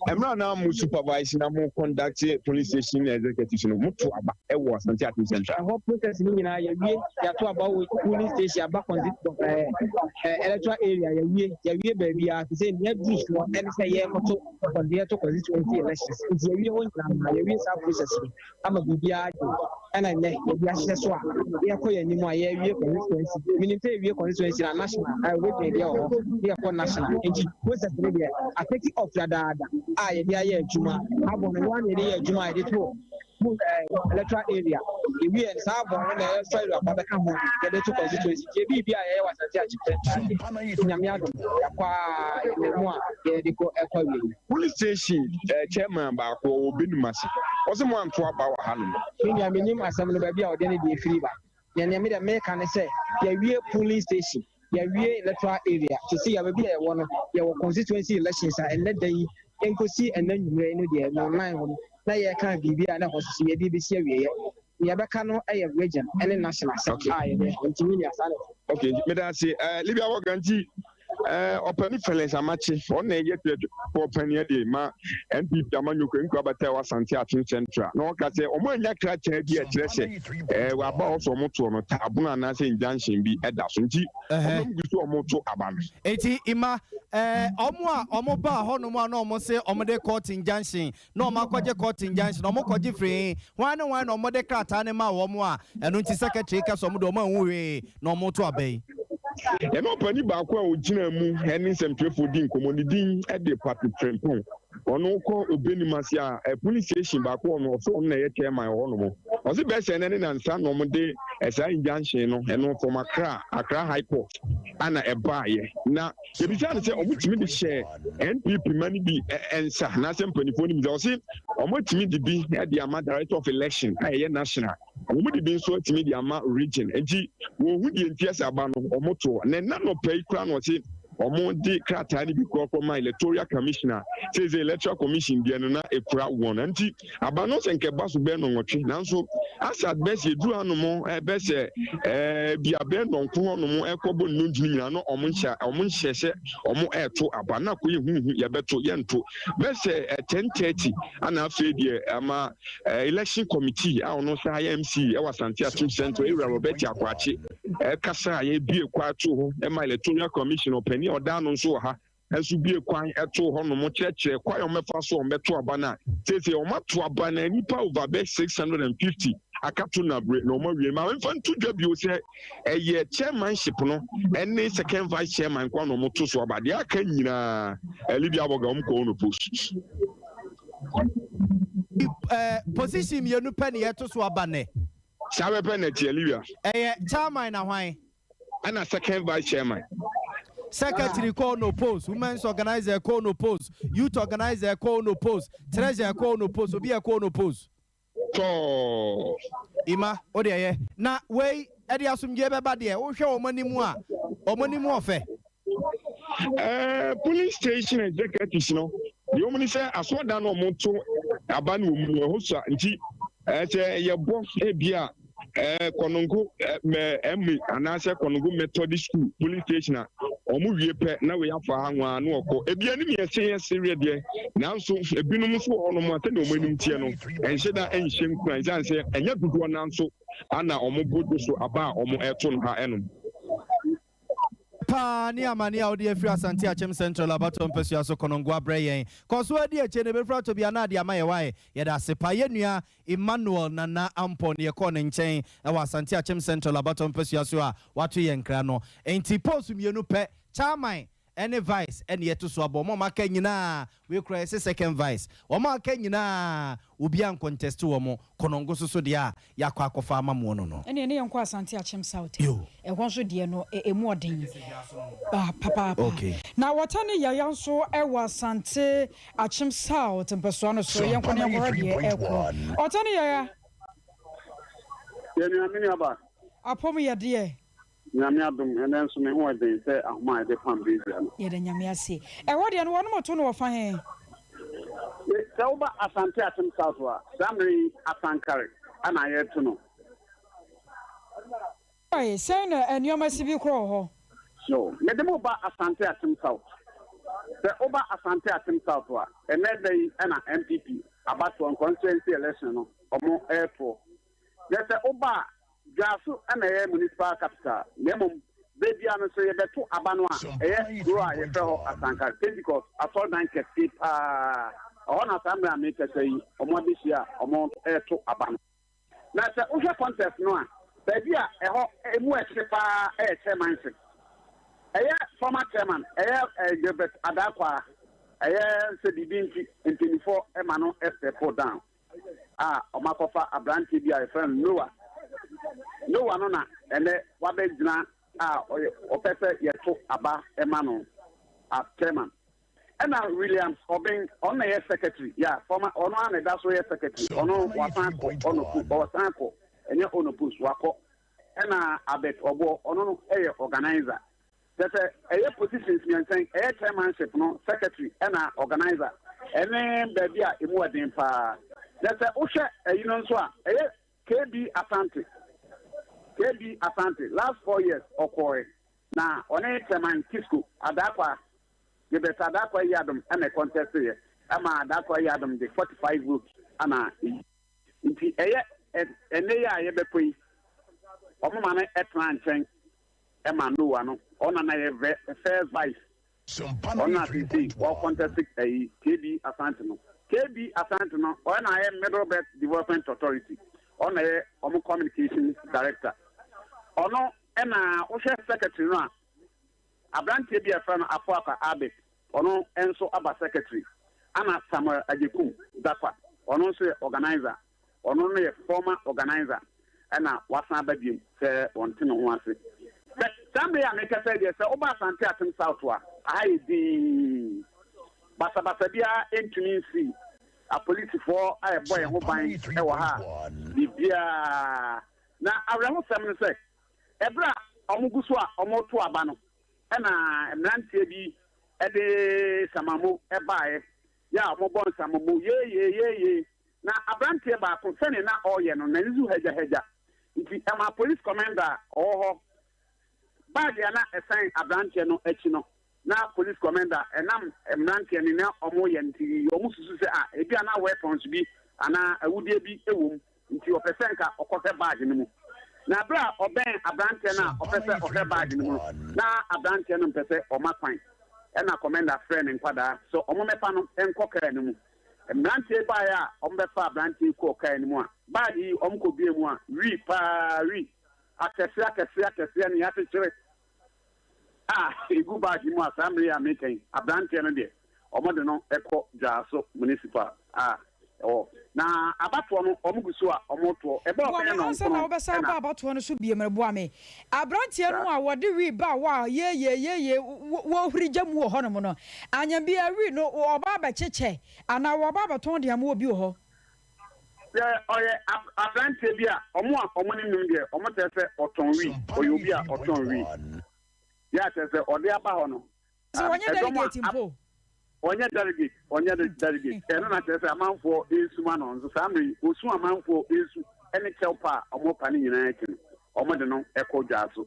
Emra na mu supervise na mu conduct police station executive no mutu aba e wo Asante Atim Central. Ho process ni nyina ya wie ya to aba wo police station aba electoral area ya wie ba bia te say ne dish no en say ye koto konde to constituency elections. Ya wie ho nyina ya wie sa process ama bibia ana ne ya bia hye so a ya ko ya nimu a ya wie constituency. Meaning say wie constituency na national we dey there o ya ko national. Enti process ni dey affect of dada a yɛde ayɛ adwuma abɔ no one yɛde yɛ adwuma a yɛde to electoral area ewie saa abɔ no na ɛyɛ fɛrɛ abɛka ho yɛde to constituency yɛ biribi a yɛyɛ wɔ Asante Akyem nyame adom yɛkɔ a yɛde mu a yɛde kɔ ɛkɔ wie police station chairman baako obi nim ase ɔsɛ mo anto aba wɔ ha no nyame nim asɛm no baabi a ɔde ne de efiri ba nyame de meka ne sɛ yɛwie police station yɛwie electoral area to see yɛbaabi a yɛwɔ no yɛwɔ constituency elections a ɛnɛ da yi enkosi ɛnɛ nwumire no deɛ no nine ho na yɛka biribi a na hɔ so yɛde bɛsi awieɛ yɛbɛka no ɛyɛ region ɛne national sector a yɛde ntumi ne asane okay meda se libya waganti opani felens amache on ɛyɛ for opani de ma NPP amanyoko nku abata wa Asante Atim Central na ɔka sɛ ɔmo anya kracha bi ɛkyerɛ sɛ waba ɔso ɔmo to no tabuna na sɛ injunction bi ɛda so nti ɔmo gusu ɔmo to aba no eti ima ɔmo ba hɔ no mu a na ɔmo se ɔmo de court injunction na ɔmo akɔgye court injunction ɔmo kɔgye free hwan na ɔmo de krataa ne ma wɔn a ɛno nti secretary ka so ɔmo de ɔmo anwure na ɔmo to aba yi ɛna ɔpani baako a ogyina mu ɛne nsɛmtwerɛfoɔ di nkɔmmɔ ne din ɛde Pato Trempon ɔno kɔ obenimase a police station baako ɔno ɔso ɔno na ɛyɛ chairman hɔ no mo ɔse bɛsɛ ne nansa na ɔmo de ɛsaa injunction no ɛno from Accra High Court ana ɛbaayɛ na yɛbisa ne sɛ ɔmo tumi de hyɛ NPP ma no bi ɛnsa n'asɛ mpanimfoɔ no bi sɛ ɔse ɔmo tumi de bi ɛde ama director of election a ɛyɛ national ɔmo de bi nso tumi de ama region nti wɔn ho deɛ nti ɛsɛ aba no ɔmo to na nɔpɛ yi kura na ɔse ɔmo de krataa ni bi kɔ kɔma electoral commissioner says electoral commission deɛ no na ekura wɔn nti aba no sɛ nkɛba so bɛn nɔnwɔtwe nanso asad bɛsɛ eduru anomo bɛsɛ bia bɛn nɔnko hɔnom ɛkɔbɔ nnɔntini nyinaa no ɔmo nhyɛ sɛ ɔmo ɛɛto aba na kɔ yɛhuhu yɛbɛto yɛnto bɛsɛ 10:30 ana afei deɛ ama election committee a ɔno sɛ ayɛ MC ɛwɔ Asante Atim Central ewura Robert Akwache ɛkasa a yɛbie kɔ ato ho ɛma electoral commission ɔpɛni ɔda no nso wɔ ha ɛso bie kwan ɛto hɔ no mo kyerɛkyerɛ kwan ɔmɛfa so ɔmɛto aba no a sɛsɛ ɔmato aba na nipa over bɛ 650 akato na bre na ɔma wie ma mfa nto dwa bio sɛ ɛyɛ chairmanship no ɛne second vice chairman kwan na ɔmoto so aba deɛ aka nyinaa Libya Aboga ɔmkɔ no post position mienu pɛ ne yɛto so aba ne saa bɛpɛ na tie Libya ɛyɛ chairman na hwan ana second vice chairman secretary call no post women's organizer call no post youth organizer call no post treasurer call no post obi call no post to ima o de ye na we e de asomdwe beba de wo hwe omanimu a omanimu ofe police station executive no the omni say asoda no moto aba no mu ho so nti ye bo e bia Konongo anase Konongo Methodist School police station a omu wie pe na we afa hanwa na okọ ebia ni me serious de nanso ebinum so hono mo ate na omanim tie no enhye da enhye nkran san se enya dudu nanso ana omu bodo so aba omu eto no ha enom pa ni amani a odi afri Asante Akyem Central abato mpesua so Konongo abrayen koso adi eche ne befra to bia na ade ama ye wae ye da sepa ye nua Emmanuel Nana Ampon ye ko ne nchen e wa Asante Akyem Central abato mpesua so a wato ye nkra no enti post mienu pe chairman any vice and yet to swab or mama kenyina we cry second vice or ma kenyina ubian contest to omo konongo so dia yakwa kofa ma mo no ene yankwa asante achim south e ho so de no e mu odin papa okay na watane yayan so e wa asante achim south mpeso no so yankwa ne yankwa de e ko otane yaya yemi amini aba apom ya de nyame adom ene nso me ho den se ahoma de pam bezia no ye de nyame ase e wo de no wono moto no wo fa he se oba asante atem south wa samri asankare ana ye to no ai say na enioma sibi kro ho so me de mo ba asante atem south se oba asante atem south wa ene dey ana MPP abato constituency election no omo airport yes oba Jasu and a municipal capital. Lemon, baby, and so you better Abanwa, grow a fellow Asanka, Pentecost, a full 9 keep on a family make a say, or more this year, or more air to Aban. That's a Usha contest, no. Baby, a more air chairman. A former chairman, a Gilbert Adaqua, a Sedibinti in 24 Emano Esther for down. Omakofa, a branch to be a friend, Noah. No one on and what they or better yet to Abba Emmanuel as chairman. And now Williams Obing on the secretary, former on one that's where secretary, on or Sanko, and your own push wako, and I bet Obo on a organizer. That's a position saying a chairmanship, no secretary, and organizer, and then baby, it was in far. That's a Usha, you know, so KB Asante. KB Asante, last 4 years, Okore. Now, on a chairman Kisku, Adakwa, you better Adakwa Yadam, and a contest here. Ama Adakwa Yadam, the 45 votes, Ama. Inti, and they are a bequeath. Omana Etran Cheng, Emma Nuano, on a fair vice. On a TC, or contest a KB Asante. KB Asante, on I am Middle Belt Development Authority. On a communications director. Ono ena Osha secretary no Abrante bi afra Afuaka Abet. Ono enso aba secretary. Ana Samuel Ajekum Dakwa. Ono so organizer. Ono no former organizer. Ena wasan badiem se wonte no ho ase. Somebody make say dey say oba Asante atem south wa. Ai di basa bia entumi si a police for a boy who ban e wa ha bibia na awremo sem no say ebra omuguso a omoto aba no e na emrantie bi e de samamu e baaye ya omobon samamu ye na abrantie ba ko sene na oye no na nizu haja nti ama police commander oho bag ya na esan abrantie no echi no na police commander enam emrantie ni na omo ye nti omo susu se ebi ana weapons bi ana awudie bi ewom nti opesenka okofe bag ni mu na bra oben abrantie na opese okofe bag ni mu na abrantie no mpese omakwan ena commander friend nkwada so omo mepa no enkokere ni mu emrantie ba ya omo befa abrantie ko kai ni mu a bag yi omo ko bie mu a ri akese ni atechere egu bag mu assembly a meeting abrantie no de omo de no eko jaso municipal na abato no omuguso a omoto ebe o pe no na obesa ba abato no so biemrebo ame abrantie no a wode wi ba wa ye wo hurigya mu ho no mo no anya bia wi no oba ba cheche ana wo ba baton de am obi ho oye abrantie bia omo ni num de omo tese oton wi oyobi a oton wi ya tese ode aba ho no so onye delegate mpo onye delegate eno na tese amanfo esuma no nso samri osu amanfo esu ene chelpa omo pa ni nyina eki omo de no eko jaso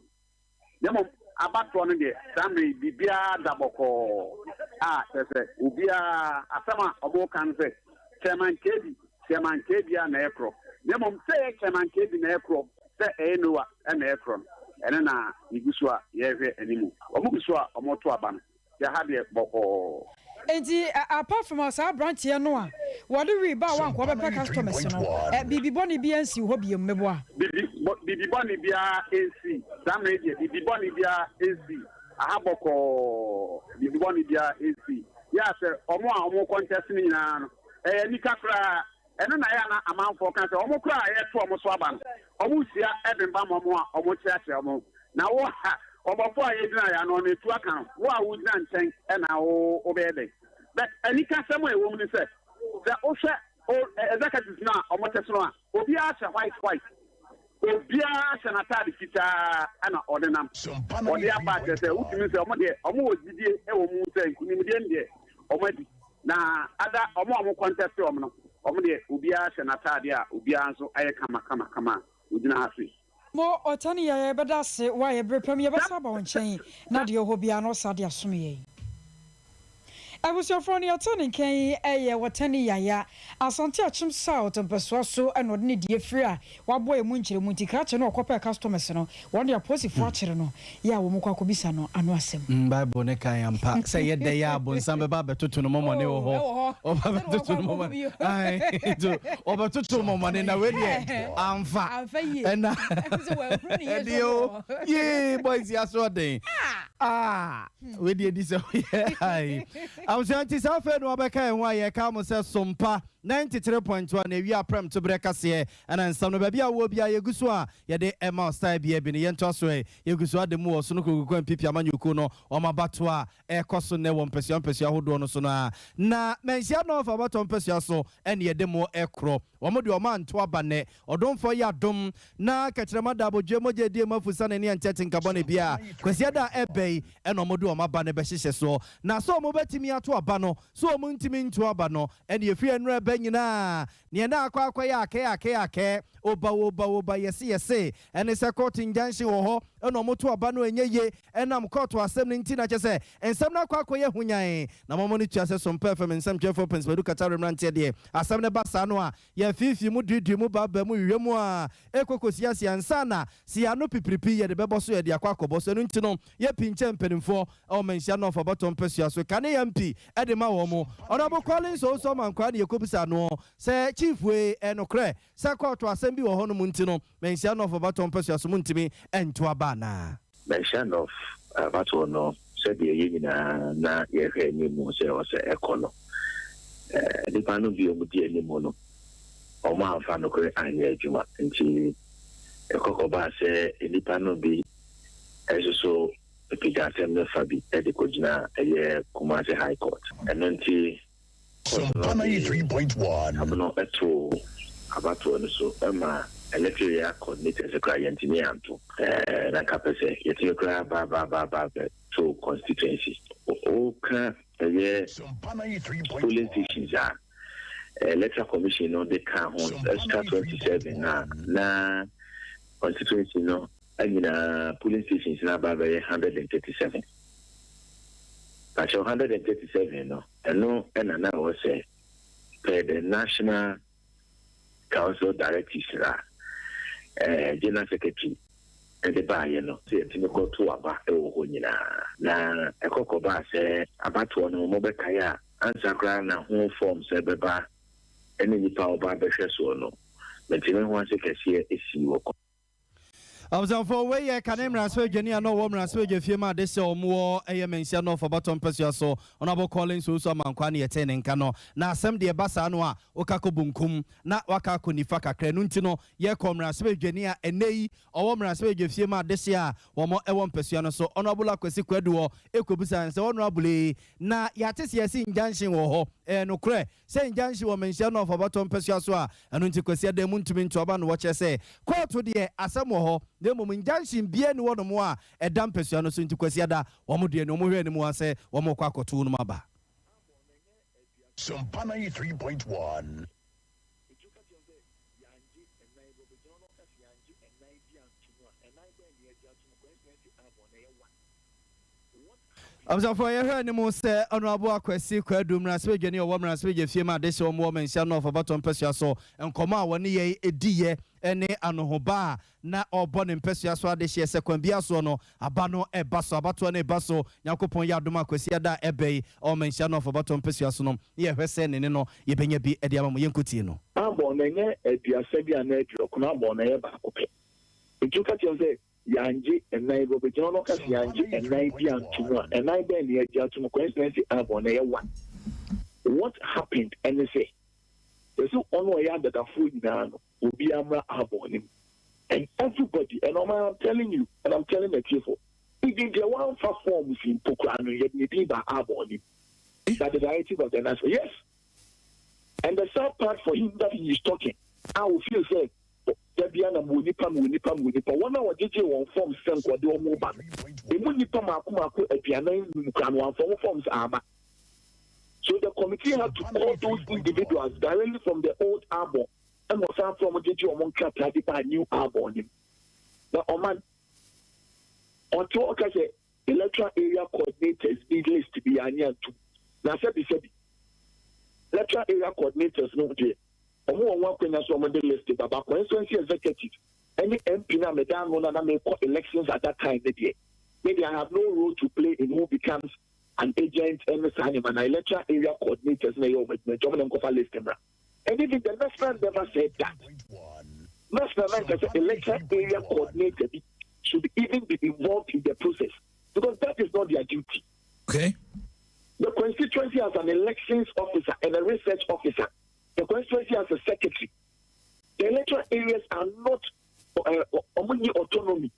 demo abato no de samri bibia daboko tese obia asama omo kan se chairman kedi na ekro demo se chairman kedi na ekro se enoa na ekro ene na igusu a yehwe animu omo gusu a omo to aba no ya ha de boko enti apart from us abrantie no a what do we ba wan ko be customers no bibi boni bi ansi ho bi mmebo a bibi boni bia ansi damage bibi boni bia ansi aha boko bibi bɔne bia esi ya sɛ ɔmo a ɔmo contest ni nyinaa no nika kora ɛno na ya na amanfo kan sɛ ɔmo kora yɛ to ɔmo so aba no ɔmo sia ɛbemba ɔmo a ɔmo kyerɛkyerɛ ɔmo na wo ha ɔbɔfo a yɛgyina ya no ɔno etu aka wo a wogyina nkyɛn ɛna wo bɛyɛ dɛ but anika sɛm a ɛwɔ mu ne sɛ wohwɛ executives na ɔmo tɛ so no a obiara hyɛ white obiara hyɛ n'ataade fitaa ɛna ɔde nam ɔde aba kyerɛ sɛ wotumi sɛ ɔmo deɛ ɔmo wɔ gyidie ɛwɔ mu sɛ nkunimdie no deɛ ɔmo adi na ada ɔmo a ɔmo contest ɔmo no ɔmo deɛ obiara hyɛ n'ataade a obiara nso ayɛ kama ogyina ha se mo ɔtani yɛ bɛda ase wa yɛ brepam yɛ bɛsa ba wɔn nkyɛn na deɛ ɔhɔ biara no ɔsa de asom yɛ abusuafo no yɛtɔ ne nkan ɛyɛ wɔtani yaya asante achim south mpɛsoa so ɛna ɔde ne die firi a wabɔ emu nkyerɛmu nti krakyɛ no ɔkɔpɛ customers no wɔn de aposifo akyerɛ no yɛ a wɔn kɔ akɔbisa no ano asɛm bible ne kan ampa sɛ yɛ dɛ yɛ abonsam bɛba abɛtoto no mɔmɔne wɔ hɔ ɔba bɛtoto no mɔmɔne ɔbɛtoto mɔmɔne na wɛdeɛ amfa ɛna ɛdeɛ o yee boys yɛ aso ɔden wɛdeɛ di sɛ ɔyɛ Ausanti Safe no abeka enwa ye ka mo se Sompa 93.1 na wi aprem to breka se ana nsam no ba bia wo bia yeguso a ye de ema style bia bi ne ye nto so yeguso ade mu wo so no kokokon pipi amanyuku no o mabato a ekoso ne wo mpesua hodo no so na mensia no fa bato mpesua so ene ye de mo ekro wo mo de o ma nto aba ne odomfo ya dom na kakyerema da abodwe moje die mafusa ne ne ntete nkabone bia kwasi da ebei ene o mo de o maba ne be hyehye so na so mo betimi ato aba no so o mo ntimi nto aba no ene ye fie nra ba nyina ne na akwa ya ake oba yesi ene se court injunction wo ho ene o mo to aba no enyeye enam court asem ne nti na kyese ensem na akwa ye hunyan na mo no tua se Sompa FM ensem twefo principal kata remrante de asem ne basa no a ye fifi mu didi mu baba mu wiwemu a ekokosi asiansa na sia no pipiripi ye de bebo so ye de akwa so no nti no ye pinche mpenimfo o mensia no for bottom pesua so kan MP e de ma wo mo honorable Collins so man kwa na ye kobisa no se chief we enokre se court asem bi wo ho no mu nti no mensia no for bottom pesua so mu ntimi ento aba na mention of battle no said the yina na ye hwe ni mu se o se ekono the pano bi o mu di ni mu no o ma fa no kre anya adwuma nti ekoko ba se the pano bi esoso pija sem na fa bi e de kojina ye Kumasi High Court nti Sompa 93.1 abono eto abato no so ema electoral coordinator secretary engineer anto na kapese yeti kra ba to constituency oka ye polling stations electoral commission no dey count extra 27 na constituency no agina polling stations na ba 137 but 137 no eno na was say the national council directives general secretary and the buyer no say go to aba e wo nyina na ekoko ba se abato no mo bekaya answer kra na ho form se beba ene nipa oba behwe so no metime ho ase kase esi wo for way Kanemra Swagenia no woman Swagafima de so more a mention no for bottom person so honorable Collins so mankwani attending cano na some de basa noa okako bunkum na wakako ni faka krenuntino ye comra Swagenia enei or woman Swagafima this year one more a one person so honorable Kwesi Kweduo ekobusa and so honorably na yatis yes in junction wo no cre say junction wo mention no for bottom person so and unti kwesi de muntumin to aba no watch say court to the asamo ho de mo injunction bia ni wono mo a edam pesua no so nti kwasiada wo mo de no mo hwe ni mo ase wo mo kwa koto no maba Sompa 93.1 for your head, no say honorable Kwesi Kwedu Mraswegeni or woman Swagafima de so more mention no for bottom pesua so and come out one ye edie ene anohoba na obon impesua so ade hye second bia so no abano e baso abato na e baso yakopon ya doma Kwesi ada ebe o mention no for bottom pesua so no ye hwese ne no ye benya bi e dia mamu yenkuti no abon nenye eduasa bia na edro kuna abon na ye ba kope eduka ti on say Yanji and Nai Robijono Cas Yanji and Nai Tuma and I then the Jatuma coincidence upon a one. What happened? And they say, there's no only that a food now will be Amra Abonim. And everybody, and I'm telling you, and I'm telling the people, even the one for forms in Pokrano, yet need by Abonim. That the directive of the national. Yes. And the sad part for him that he is talking, I will feel say, Debiana Munipa. One hour DJ won't form San Quadro Moba. The Munipa Makumako at Piano Mukan one forms armor. So the committee had to call those individuals directly from the old arbor and was out from a DJ among Captain by new arbor on him. Now, Oman, on talk as a electoral area coordinators needless to be anian too. Now, said electoral area coordinators no day. Omo one kwenya so mo de list baba constituency executive. Any MP na me dan na me call elections at that time maybe I have no role to play in who becomes an agent and an electoral area coordinators na yo me job them go list them. And even the national never said that. National electoral area coordinator should even be involved in the process because that is not their duty. Okay. The constituency has an elections officer and a research officer. The constituency has a secretary. The electoral areas are not autonomy.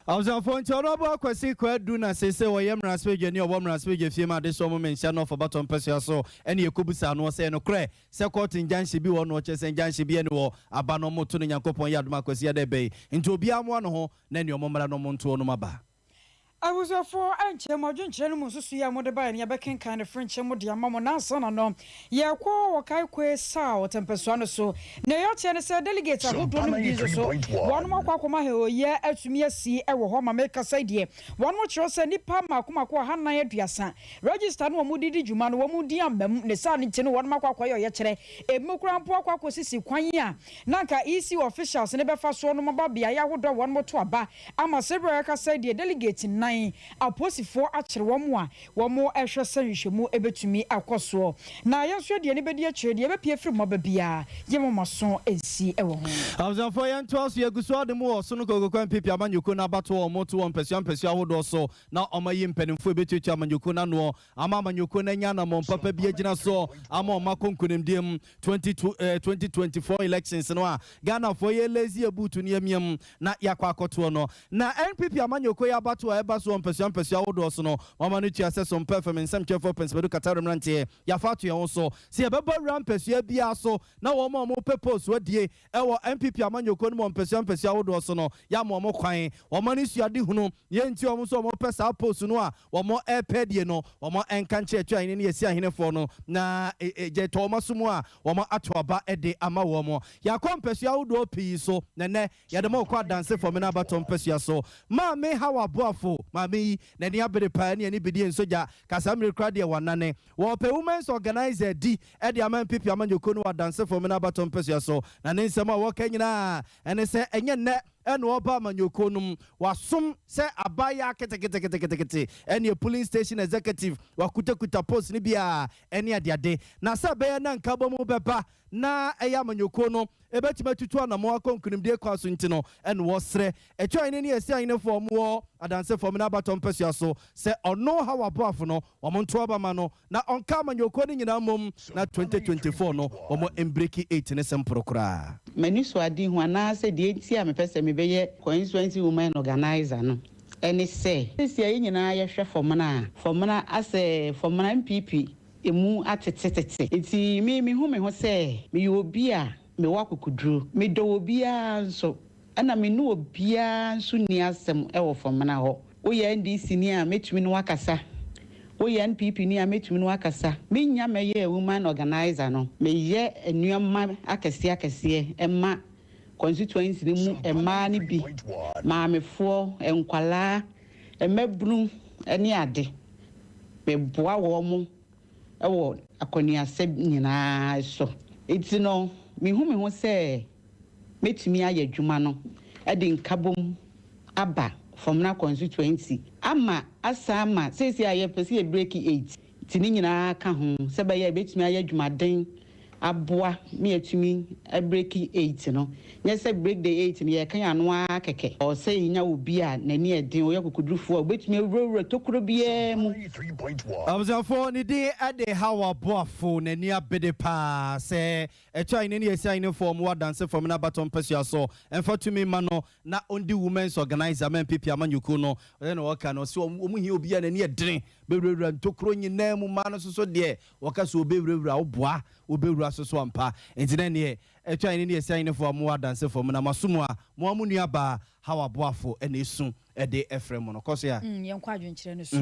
I was on phone to Robo Quasi Quaduna says, so I am Raswig, your woman Raswig, if you might this woman shall for bottom person so any Kubusan was saying no cray. Second in Jan Shibi one watches and Jan Shibi and war, Abano Motun and Yakopon Yad Marcos Yade into Biam one ho, then your mama no monto no maba. I was a for Anche Modern General Susia Modeba and Yabekin kind of French and Modia Mamma son and no. Ya qua Kai Sao Tempesano so. Nayotian said delegates are who don't use so. One more Quacomaho, yeah, as me see a Homa make us idea. One more choice and Nipa Makumako Hana Diasa. Register no Moody Juman, Womudiam, the sun in one Maquaco yesterday. A Mokran Poco Sisi Quanya. Nanka easy officials never fast one Mababia. I would one more to a bar. I'm a Sebraka said the delegates in 9. Aposifo achire wo mo ehwe sanhwemu ebetumi akoso na yenso de anybody achire de ebepie firi mo babia yemomaso ensi ewo ho awzafo yanto aso yeguso ademu oso no kokokwan pipi amanyoko na bato o moto won pesi ahodo so na omayi mpanimfo ebetutu amanyoko na no amanyoko na nya na mo papa bi agina so ama makonkunimdiem 2024 elections no a Ghana for ye lazy abutu ne amiam na yakwa akoto no na NPP amanyoko ya bato a ebaso pesi ahodo so no mama no tia se some performance some chefo pensbedu katarum nante ya fatu ya so se ebeba ram pesi bia so na wo mo purpose wadie ewo MPP amanyoko no pesi ahodo so no ya mo kwan wo mani suade hunu ye nti wo so mo pesa post no a wo mo epedie no wo mo enkanche etu ahine ne yesi ahine fo no na je to masumu a wo mo atoaba ede ama wo mo ya kompesi ahodo pi so nene ya de mo kwa dance for me na batom pesi so ma me hawa boafo me na ni abere pa ni bidi ensoja kasamre krade wanane wo pe women's organizer di e de aman pipi amanyoko no dance for me na batom pesi so na ne nsema wo kanyina ene se enye ne eno oba amanyoko num wasom se abaya kete ene police station executive wakuta post ni bia ene ade na se be na nkabo mu beba na eya amanyoko no ebetima tutu anamo akonkunimde kwaso ntino ene wo sre etwa ene ne esi ane form wo adanse form na batom pesi so se ono ha waboafo no womonto abama no na onka amanyoko ni nyina mom na 2024 no womo embreki 8 ne sempro kra mani so adi ho ana se de enti a mepese mebeye constituency women organizer no ene se sia nyina ye hwe form na ase form na MPP emu atetete enti me ho se me obi a me wakukudru me do obi a so ana me no obi a so ni asem e wo form na ho wo ye NDC ni a metumi no wakasa wo ye NPP ni a metumi no wakasa me nya me ye woman organizer no me ye enuama akese emma constituency ni mu emma ni bi maamefo enkwala emabunu eni ade me boa wo mo ewo akonia se nyina so eti no me hu se metumi aye adwuma no e de nkabom aba from na constituency ama asama sesi aye pese e break 8 tini nyina ka ho se ba ye betumi aye adwuma den aboa me atumi break 8 no nyɛ sɛ break the 8 no yɛ kan ano akɛkɛ o sɛ nya obi a n'ani ɛden o yɛ kokudrufo a obetumi awurawura tokuro biara mu abuzafo ne de ade hawa boafo n'ani abede pa sɛ ɛtwa ine ne yɛsi ine form wa dance form na baton pesua so ɛmfa tumi ma no na ondi women's organizer men pipi amanyuku no ɔyɛ no wɔka no so ɔmu hi obi a n'ani ɛden bewurawura tokuro nyinaa mu ma no so deɛ wɔka so obewurawura oboa obewura so ampa enti ne ɛtwa ine ne yɛsi ine form wa dance form na masomo a mo amunu aba hawa boafo ɛna esu ɛde efrem no kɔso ya yɛn kwa adwenkyerɛ no so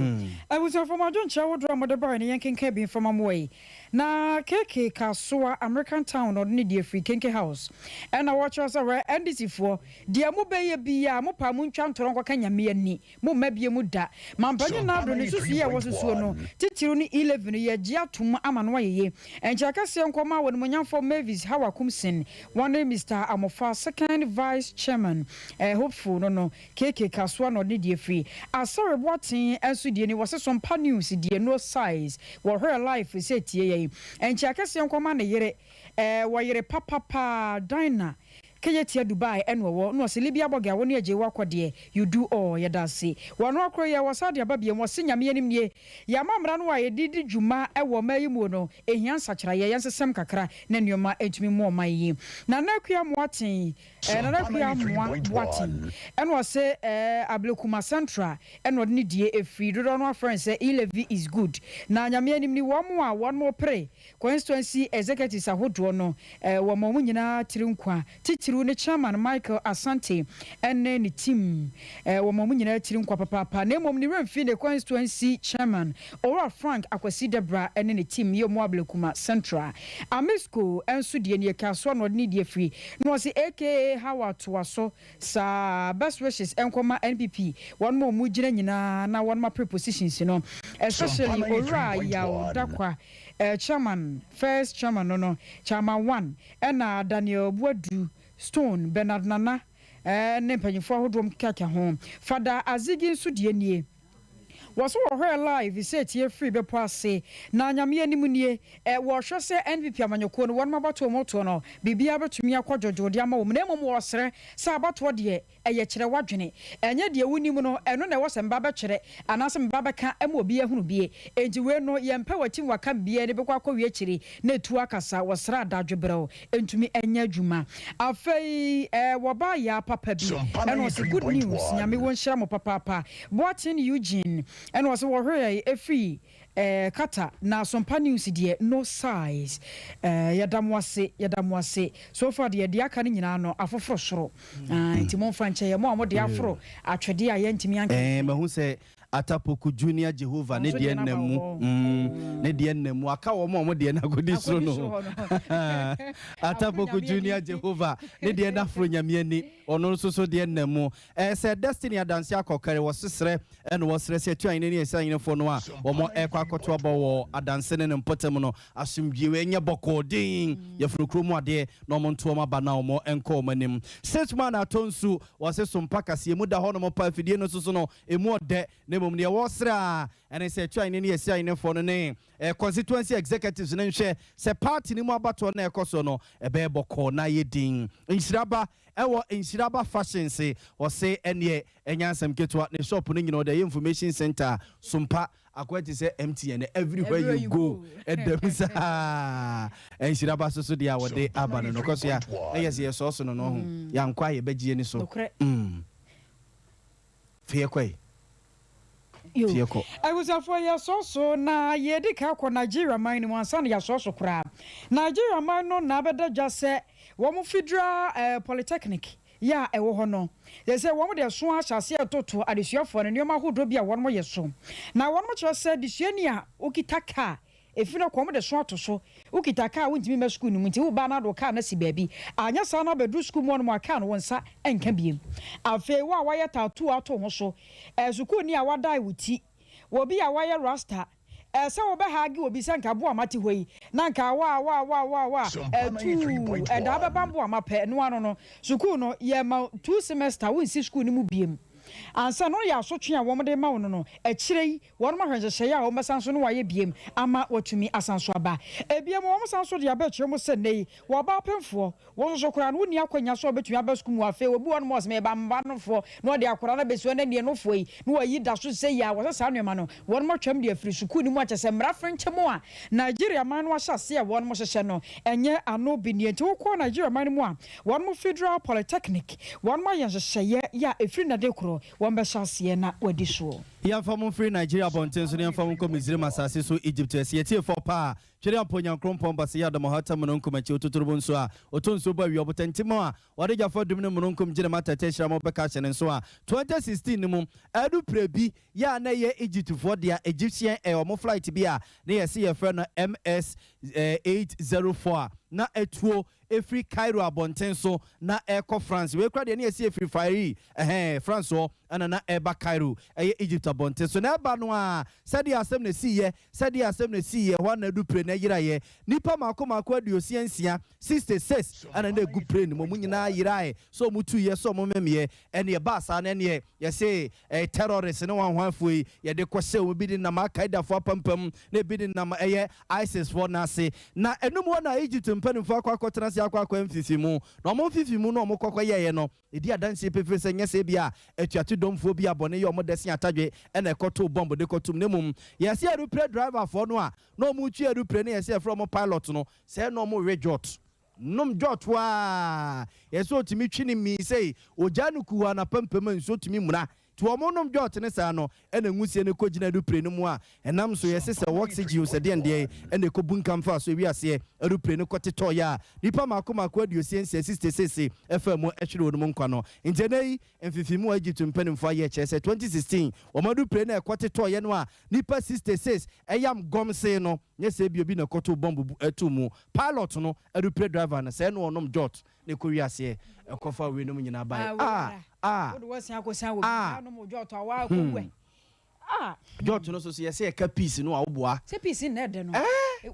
abuso from adwenkyerɛ wo dra mo de bar ne yɛn kenka bi from amway na keke kasoa American Town no ne die free kenke house ɛna wɔkyerɛ sɛ wɛ NDC foɔ deɛ mo bɛyɛ bia mo pa mo ntwa ntoro nkɔ kanya me ani mo mabie mu da mampanyi na do ne susu yɛ wɔ susu no titiru ne 11 yɛ gye atom ama no ayeye ɛnkyɛ kase nkɔma wɔ no nyamfo Mavis Hawakumsen one Mr. Amofa second vice chairman hopeful no keke kasoa no ne die free asɔre boaten enso die ni wɔ se Sompa news die no size wɔ her life se tie yɛ ɛnkyɛ kase nkɔma ne yere wɔ yere papa dina Keyetia Dubai enwo no se Libya boga woni agye wakode you do all yedase wono akro ye wasade ababie mo se nyame anim nie ya mamra no aye didi dwuma ewo mayimu no ehia nsakira ye yensesem kakra na nneoma etumi mo mayi na nakua moaten na nakua moaten enwo se Ablekuma Central enwo ne die efri dodo no afren se Elevi is good na nyame anim ni wo mo a won mo pre constituency executives ahodo no wo mo nyina tirinkwa titiru ne chairman Michael Asante ene ne team wo mo nyina tirinkwa papa na mom ni remfi ne constituency chairman Ora Frank Akwasi Debra ene ne team ye mo Ablekuma Central Amisco enso die ne kaso no ne die free no se aka Howard Toaso sa best wishes enkoma NPP won mo mu gina nyina na won ma prepositions no especially Ora Yaw Dakwa chairman first chairman no chairman 1 ena Daniel Buadu Stone Bernard Nana ne mpanyifo ahodom kaka ho Fada Azigi nso die nie was her live set here free be passe na nyame anim nie wo hwe se NPP amanyoko no won mabato moto no bibia betumi akwojojo de ama wo na mom wo sere sa abato de eye kire wadwene enye de wonim no eno na wo se mba be kire anase mba be ka ama obi ahunu bie eji we no yempa watim waka bie ne be kwa wie kire na etu akasa wo sere adadwebrɛw entumi enya adwuma afei wo ba ya papa bi eno se good news nyame won hira mo papa Boatin Eugene and was a free kata na Sompa news die no size yadamwase so far the aka ni nyina no afoforo soro nti mo franche ye mo de aforo atwede a ye ntimi anke mahu se Atapoku Junior Jehovah ne die nnemu aka wo mo de na godi soro no Atapoku Junior Jehovah ne die na afro nyame ani ono so de nnemu se Destiny adanse akokare wo sesere ene wo sere se tuan ne esa nyinefo no a wo mo akoto obo wo adanse ne mpotem no asomdwie we nya bokodin ye frokromu ade no mo nto ma ba na wo mo enko manim Sesman atonsu wo se Sompa kase mu da ho no mo pa fidie no so no emu ode mom ne wosra ene se twa ne yesi ayine fo no ne constituency executives ne hwe se party ni mu abato na ekoso no ebe boko na yedin Nshiraba ewo Nshiraba fashion se wo se ene enyansam ketwa ne shop no nyina the information center Sompa akwati se MTN everywhere you go edemsa Nshiraba so dia wo de abano no koso ya eyese so so no ho ya nkwa ye begie ni so fie kwai I was a 4 years so na yedi ka kwa Nigeria mine wansan ya so kura Nigeria mine no na beda just say wo mo federal polytechnic ya ewo ho no they say wo mo de so ahase atoto adesuafo ne nyoma hodo bia wo mo yeso na wo mo kire say desuani a okitaka efina ko mo de so atoso ukitaka wuntimi ma school nu nti wo ba na do ka na si baabi anya sa na bedu school mo no aka no wonsa enka biem afi wo a waye tattoo ato ho so school ni a wadai wuti wo bi a waye rasta se wo be hagi obi se nka bo amati hoyi na nka wa tu da be bambo amape no ano no school no ye ma 2 semester won si school ni mu biem ansa no ya asotwe a wɔn de ma wɔn no akyire yi wɔn ma hwehyehyɛ a wɔn bɛsan so no wayɛ biem ama watumi asanso aba ebiem wɔn san so de abɛkyerɛ mu sɛ nei wɔba apemfoɔ wɔn so kora no ni akwanya so obetumi aba school mu afe obi wɔn mo ɔsɛm ɛba mba no foɔ no de akora na besuo na die no foɔ yi no wayi da so sɛ ya wɔsɛ saa nneɛma no wɔn mo twɛm de afiri school ni mu akyɛ sɛ mmara frenkyɛ mu a Nigeria man no ahyɛ ase a wɔn mo hyehyɛ no ɛnyɛ ano bi nie nti wokɔ Nigeria man mu a wɔn mo Federal Polytechnic wɔn mo ayɛ nhyehyɛeɛ ya efiri na de korɔ wɔn bɛhyɛ aseɛ na wadi soɔ yɛmfa mo free Nigeria bonten so yɛmfa mo nkɔ Misiri masase so Egypt ɛsɛ for pa twere amponya nkrompɔn base ya dama hata mo nkom achi ototorbo nso a otonso ba wi obotantimo a wade jafo dum ne mo nkom gire mata teshira mo beka hye ne nso a 2016 ni mu adu prebi ya na ye Egypt for dia Egyptian omo flight bi a na ye se ye frɛ no MS 804 na etuo efri Cairo abonten so na eko France we kra de na ye se efri Fari France so ana na eba Cairo Egypt abonten so na eba no a sɛde asɛm na siye sɛde asɛm na siye ho na adu pre na yiraye nipa mako aduosia 66 ana na egu pre ni mo nyina yiraye so mu 2 years so mo memye ene ba sa na ne ye se terrorist ne wan hwanfo yi ye de kwose o bi din na Al-Qaeda fo pampam na bi din na ISIS fo na se na enum wo na Egypt mpanimfo akwa se akwa mfifi mu na mo mfifi mu no mo kokɔ ye no edi adanse pepe se nyese bia atuatu domfo bi abone ye mo desi atadwe ena ekoto bomb de kotum ne mum ye se aeroplane driver fo no a no mu twi aeroplane ye se from pilot no se no mo rejot nom jot wa ye so timi twini mi sei ojanu kuwa na pampam nso timi muna tuomonom jot ne sa no ena ngusie ne kogina aeroplane mu a enam so ye se oxygen se de ende ena ko bunkam fa so wi ase aeroplane ko teto ya nipa mako aduosie 66 FM ehwere onum nkwa no ntenei emfifimu Egypt mpanimfo ye che se 2016 omadu plane e ko teto ye no a nipa 66 eyam gomse no nye se bi obi na koto bomb atumu pilot no aeroplane driver na se no onom jot ne ko wi ase ekofa we no nyina bai what was yakosa wo no mo jot awa ko we jot no so ye se ka piece no a woboa se piece na de no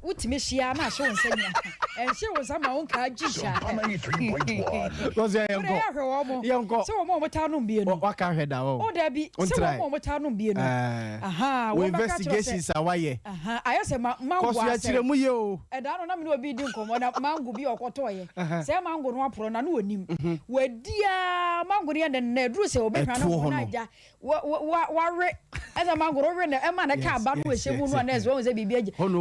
utimi hia na hye won sanya hye won sama won ka gisha was yanko se wo mo ta no mbie no waka hweda wo da bi se wo mo ta no mbie no we investigations awaye ayese mango ase ko so mu ye o da no na me no obi di nkomo na mango bi okoto ye se mango no apro na no onim wadia mango ne na duru se obi hwa no na ja wa as a mango re na e ma na ka ba no we shemu no na ezo won se bibia je wo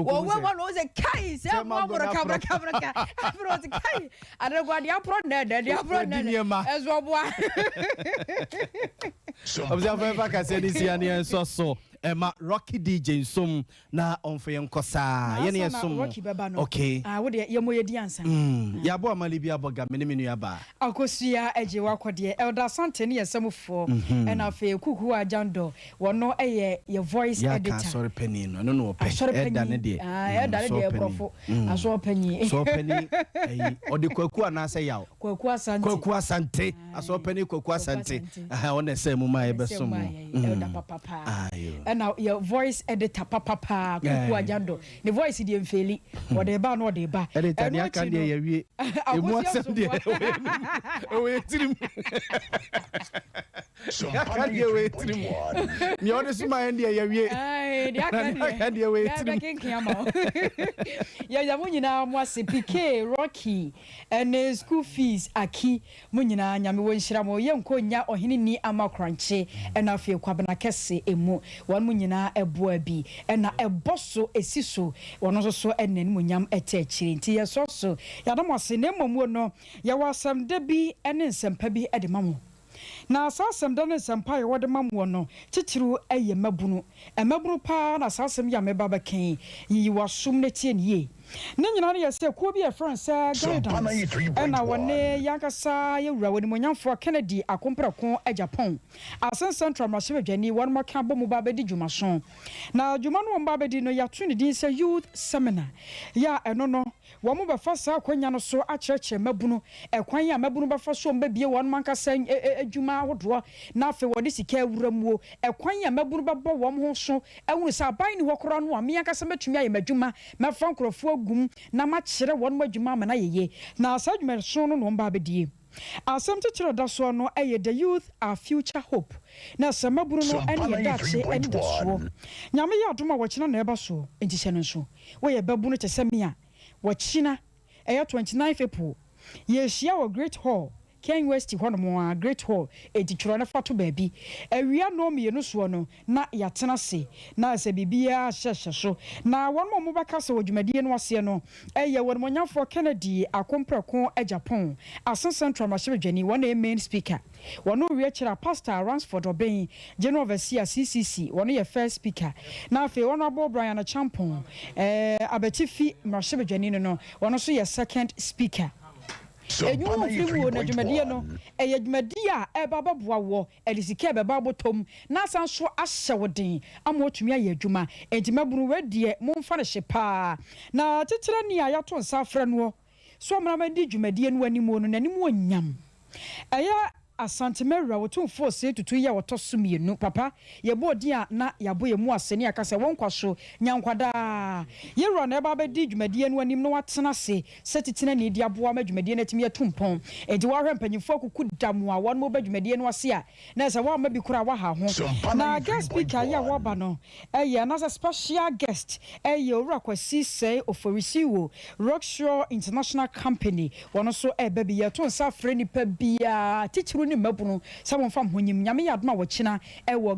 no ze kai se mango kabra ka afro ze kai adegwa dia pro na dia pro na ezo boa observe fa ka se disi ani enso Emma Rocky DJ nsom na onfe yenkosa ye ne yesom okay wo de ye moye di ansa ya bo amali bia boga me ne menu ya ba akosua eje wakode elder sante ne yesemfo ena fe kuku ajando wono eye ye voice editor ya ka sorry penny no pe eda ne de eda ne de profo aso penny so penny odi kwaku anase yawo kwaku asante aso penny kwaku asante ona se mu ma ye besom elder papa na your voice editor papa kuku ajando the voice di mfeli wode ba no de ba editor ni aka de ya wie emu asem de we tirim Sompa de we tirim mi ode suma en de ya wie de aka de we tirim ya munyina mo ase PK Rocky and school fees aki munyina nyame wo nhira mo ye nkonya ohene ni amakranche and afie kwabena kese emu munyina eboa bi na eboso esiso wono so enen munyam etachiri nti yeso ya damose ne momu no ya wasam da bi ene nsempa bi ede mamo na asasem da ne nsempa ye wode mamo no titiru eye mabunu emabunu pa na asasem ya meba beken yi wasum ne tie nie ne nyina ne yese ko bi e France guidance na wone yankasa yewura woni monyamfo Kennedy akomprako a Japan asen central machine dwani won maka bomu ba bedi dwumaso na dwuma no mba bedi no ya tuni din se youth seminar ya eno no wo mo be fasa akwanya no so akyerɛkyerɛ mabunu ekwan ya mabunu ba faso mba bie won mankasa adwuma hodo na afi wode sika awuramuo ekwan ya mabunu ba bo wo ho so ehunu sa ban ni hokoro no a me yankasa metumi aye madwuma mefa nkrofo magum na machere won madwuma ma na yeye na asa adwuma so no no mba bedie asem tetere da so no the youth our future hope na samaburu no ene ye dache ene da so nyame ya adoma wo kina na eba so enti hye no so wo ye babu no teseme a wo kina 29 April ye hia wo Great Hall Ken West hono Great Hall editworo na fato baabi awia no mienu so no na yatena se na se bibia hyehye so na won mo baka so dwumadie no ase no won monyafo Kennedy akomprako Japan Asen Central Mashebedwani won main speaker won wie kira Pastor Ransford Oben General Overseer CCC won ye first speaker na afi won abo Brian Champon abetifi Mashebedwani no won so ye second speaker Enyu frimu na dwumadie no dwumadie a bababoa wo elisike beba botom na san so ahyewden amotumi aye adwuma entimaburu wadie momfa ne hyepa na tetere ni ayato nsa frɛ no so amramadi dwumadie no animu no nanim onyam Asantemera wotumfo se tutu ya wotoso mienu papa ye bodi a na yabo ye mu aseni akase wonkwaso nyankwada ye ro na eba bedi dwumadie no anim no watena se setitena ne di aboa ma dwumadie na timi atumpon enti wa hwempanyimfo akuku damu a won mo ba dwumadie no ase a na se wa ma bi kura wa ha ho na guest speaker ya wo ba no na special guest owura kwasi say oforisiwo Rockshore International Company wono so baby ye to nsa frɛ nipa bia teacher ni mabunu samon fam honyim nyame yadoma wo kina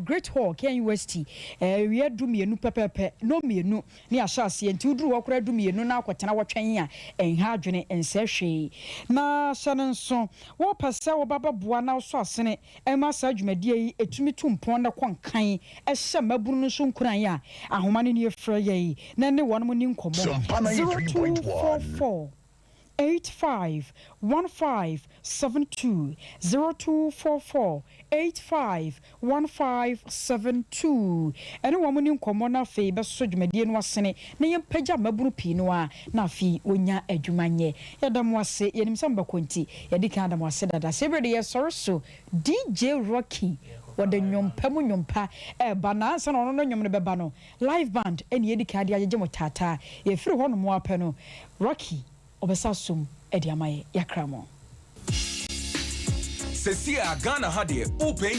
Great Hall Ken West wie du mienu pepepe no mienu ni ahyase enti uduru wo kora du mienu na akotena wo twen a enha adwene ensehwe na shanenso wo pese wo baba boa na so asene ema sa adwumadie yi etumi tumpon na kwankan ehye mabunu no so nkuran a ahoma ne ne efra yi na ne wono ni nkomo 0244 851572 0244 851572 ene wo muni nkomo na fe be so dwumadie no asene na yempagya maburu pi no a na fi onya adwumanye yadamo ase yenim samba konti yadika adamo ase dada sebrede ye sorso DJ Rocky wode nyompamu nyompa bana ansa no no nyom ne beba no live band ene yedika ade agye mo tata ye firi ho no mo apɛ no Rocky obesasum ediamaye yakramo Sesia Ghana hade open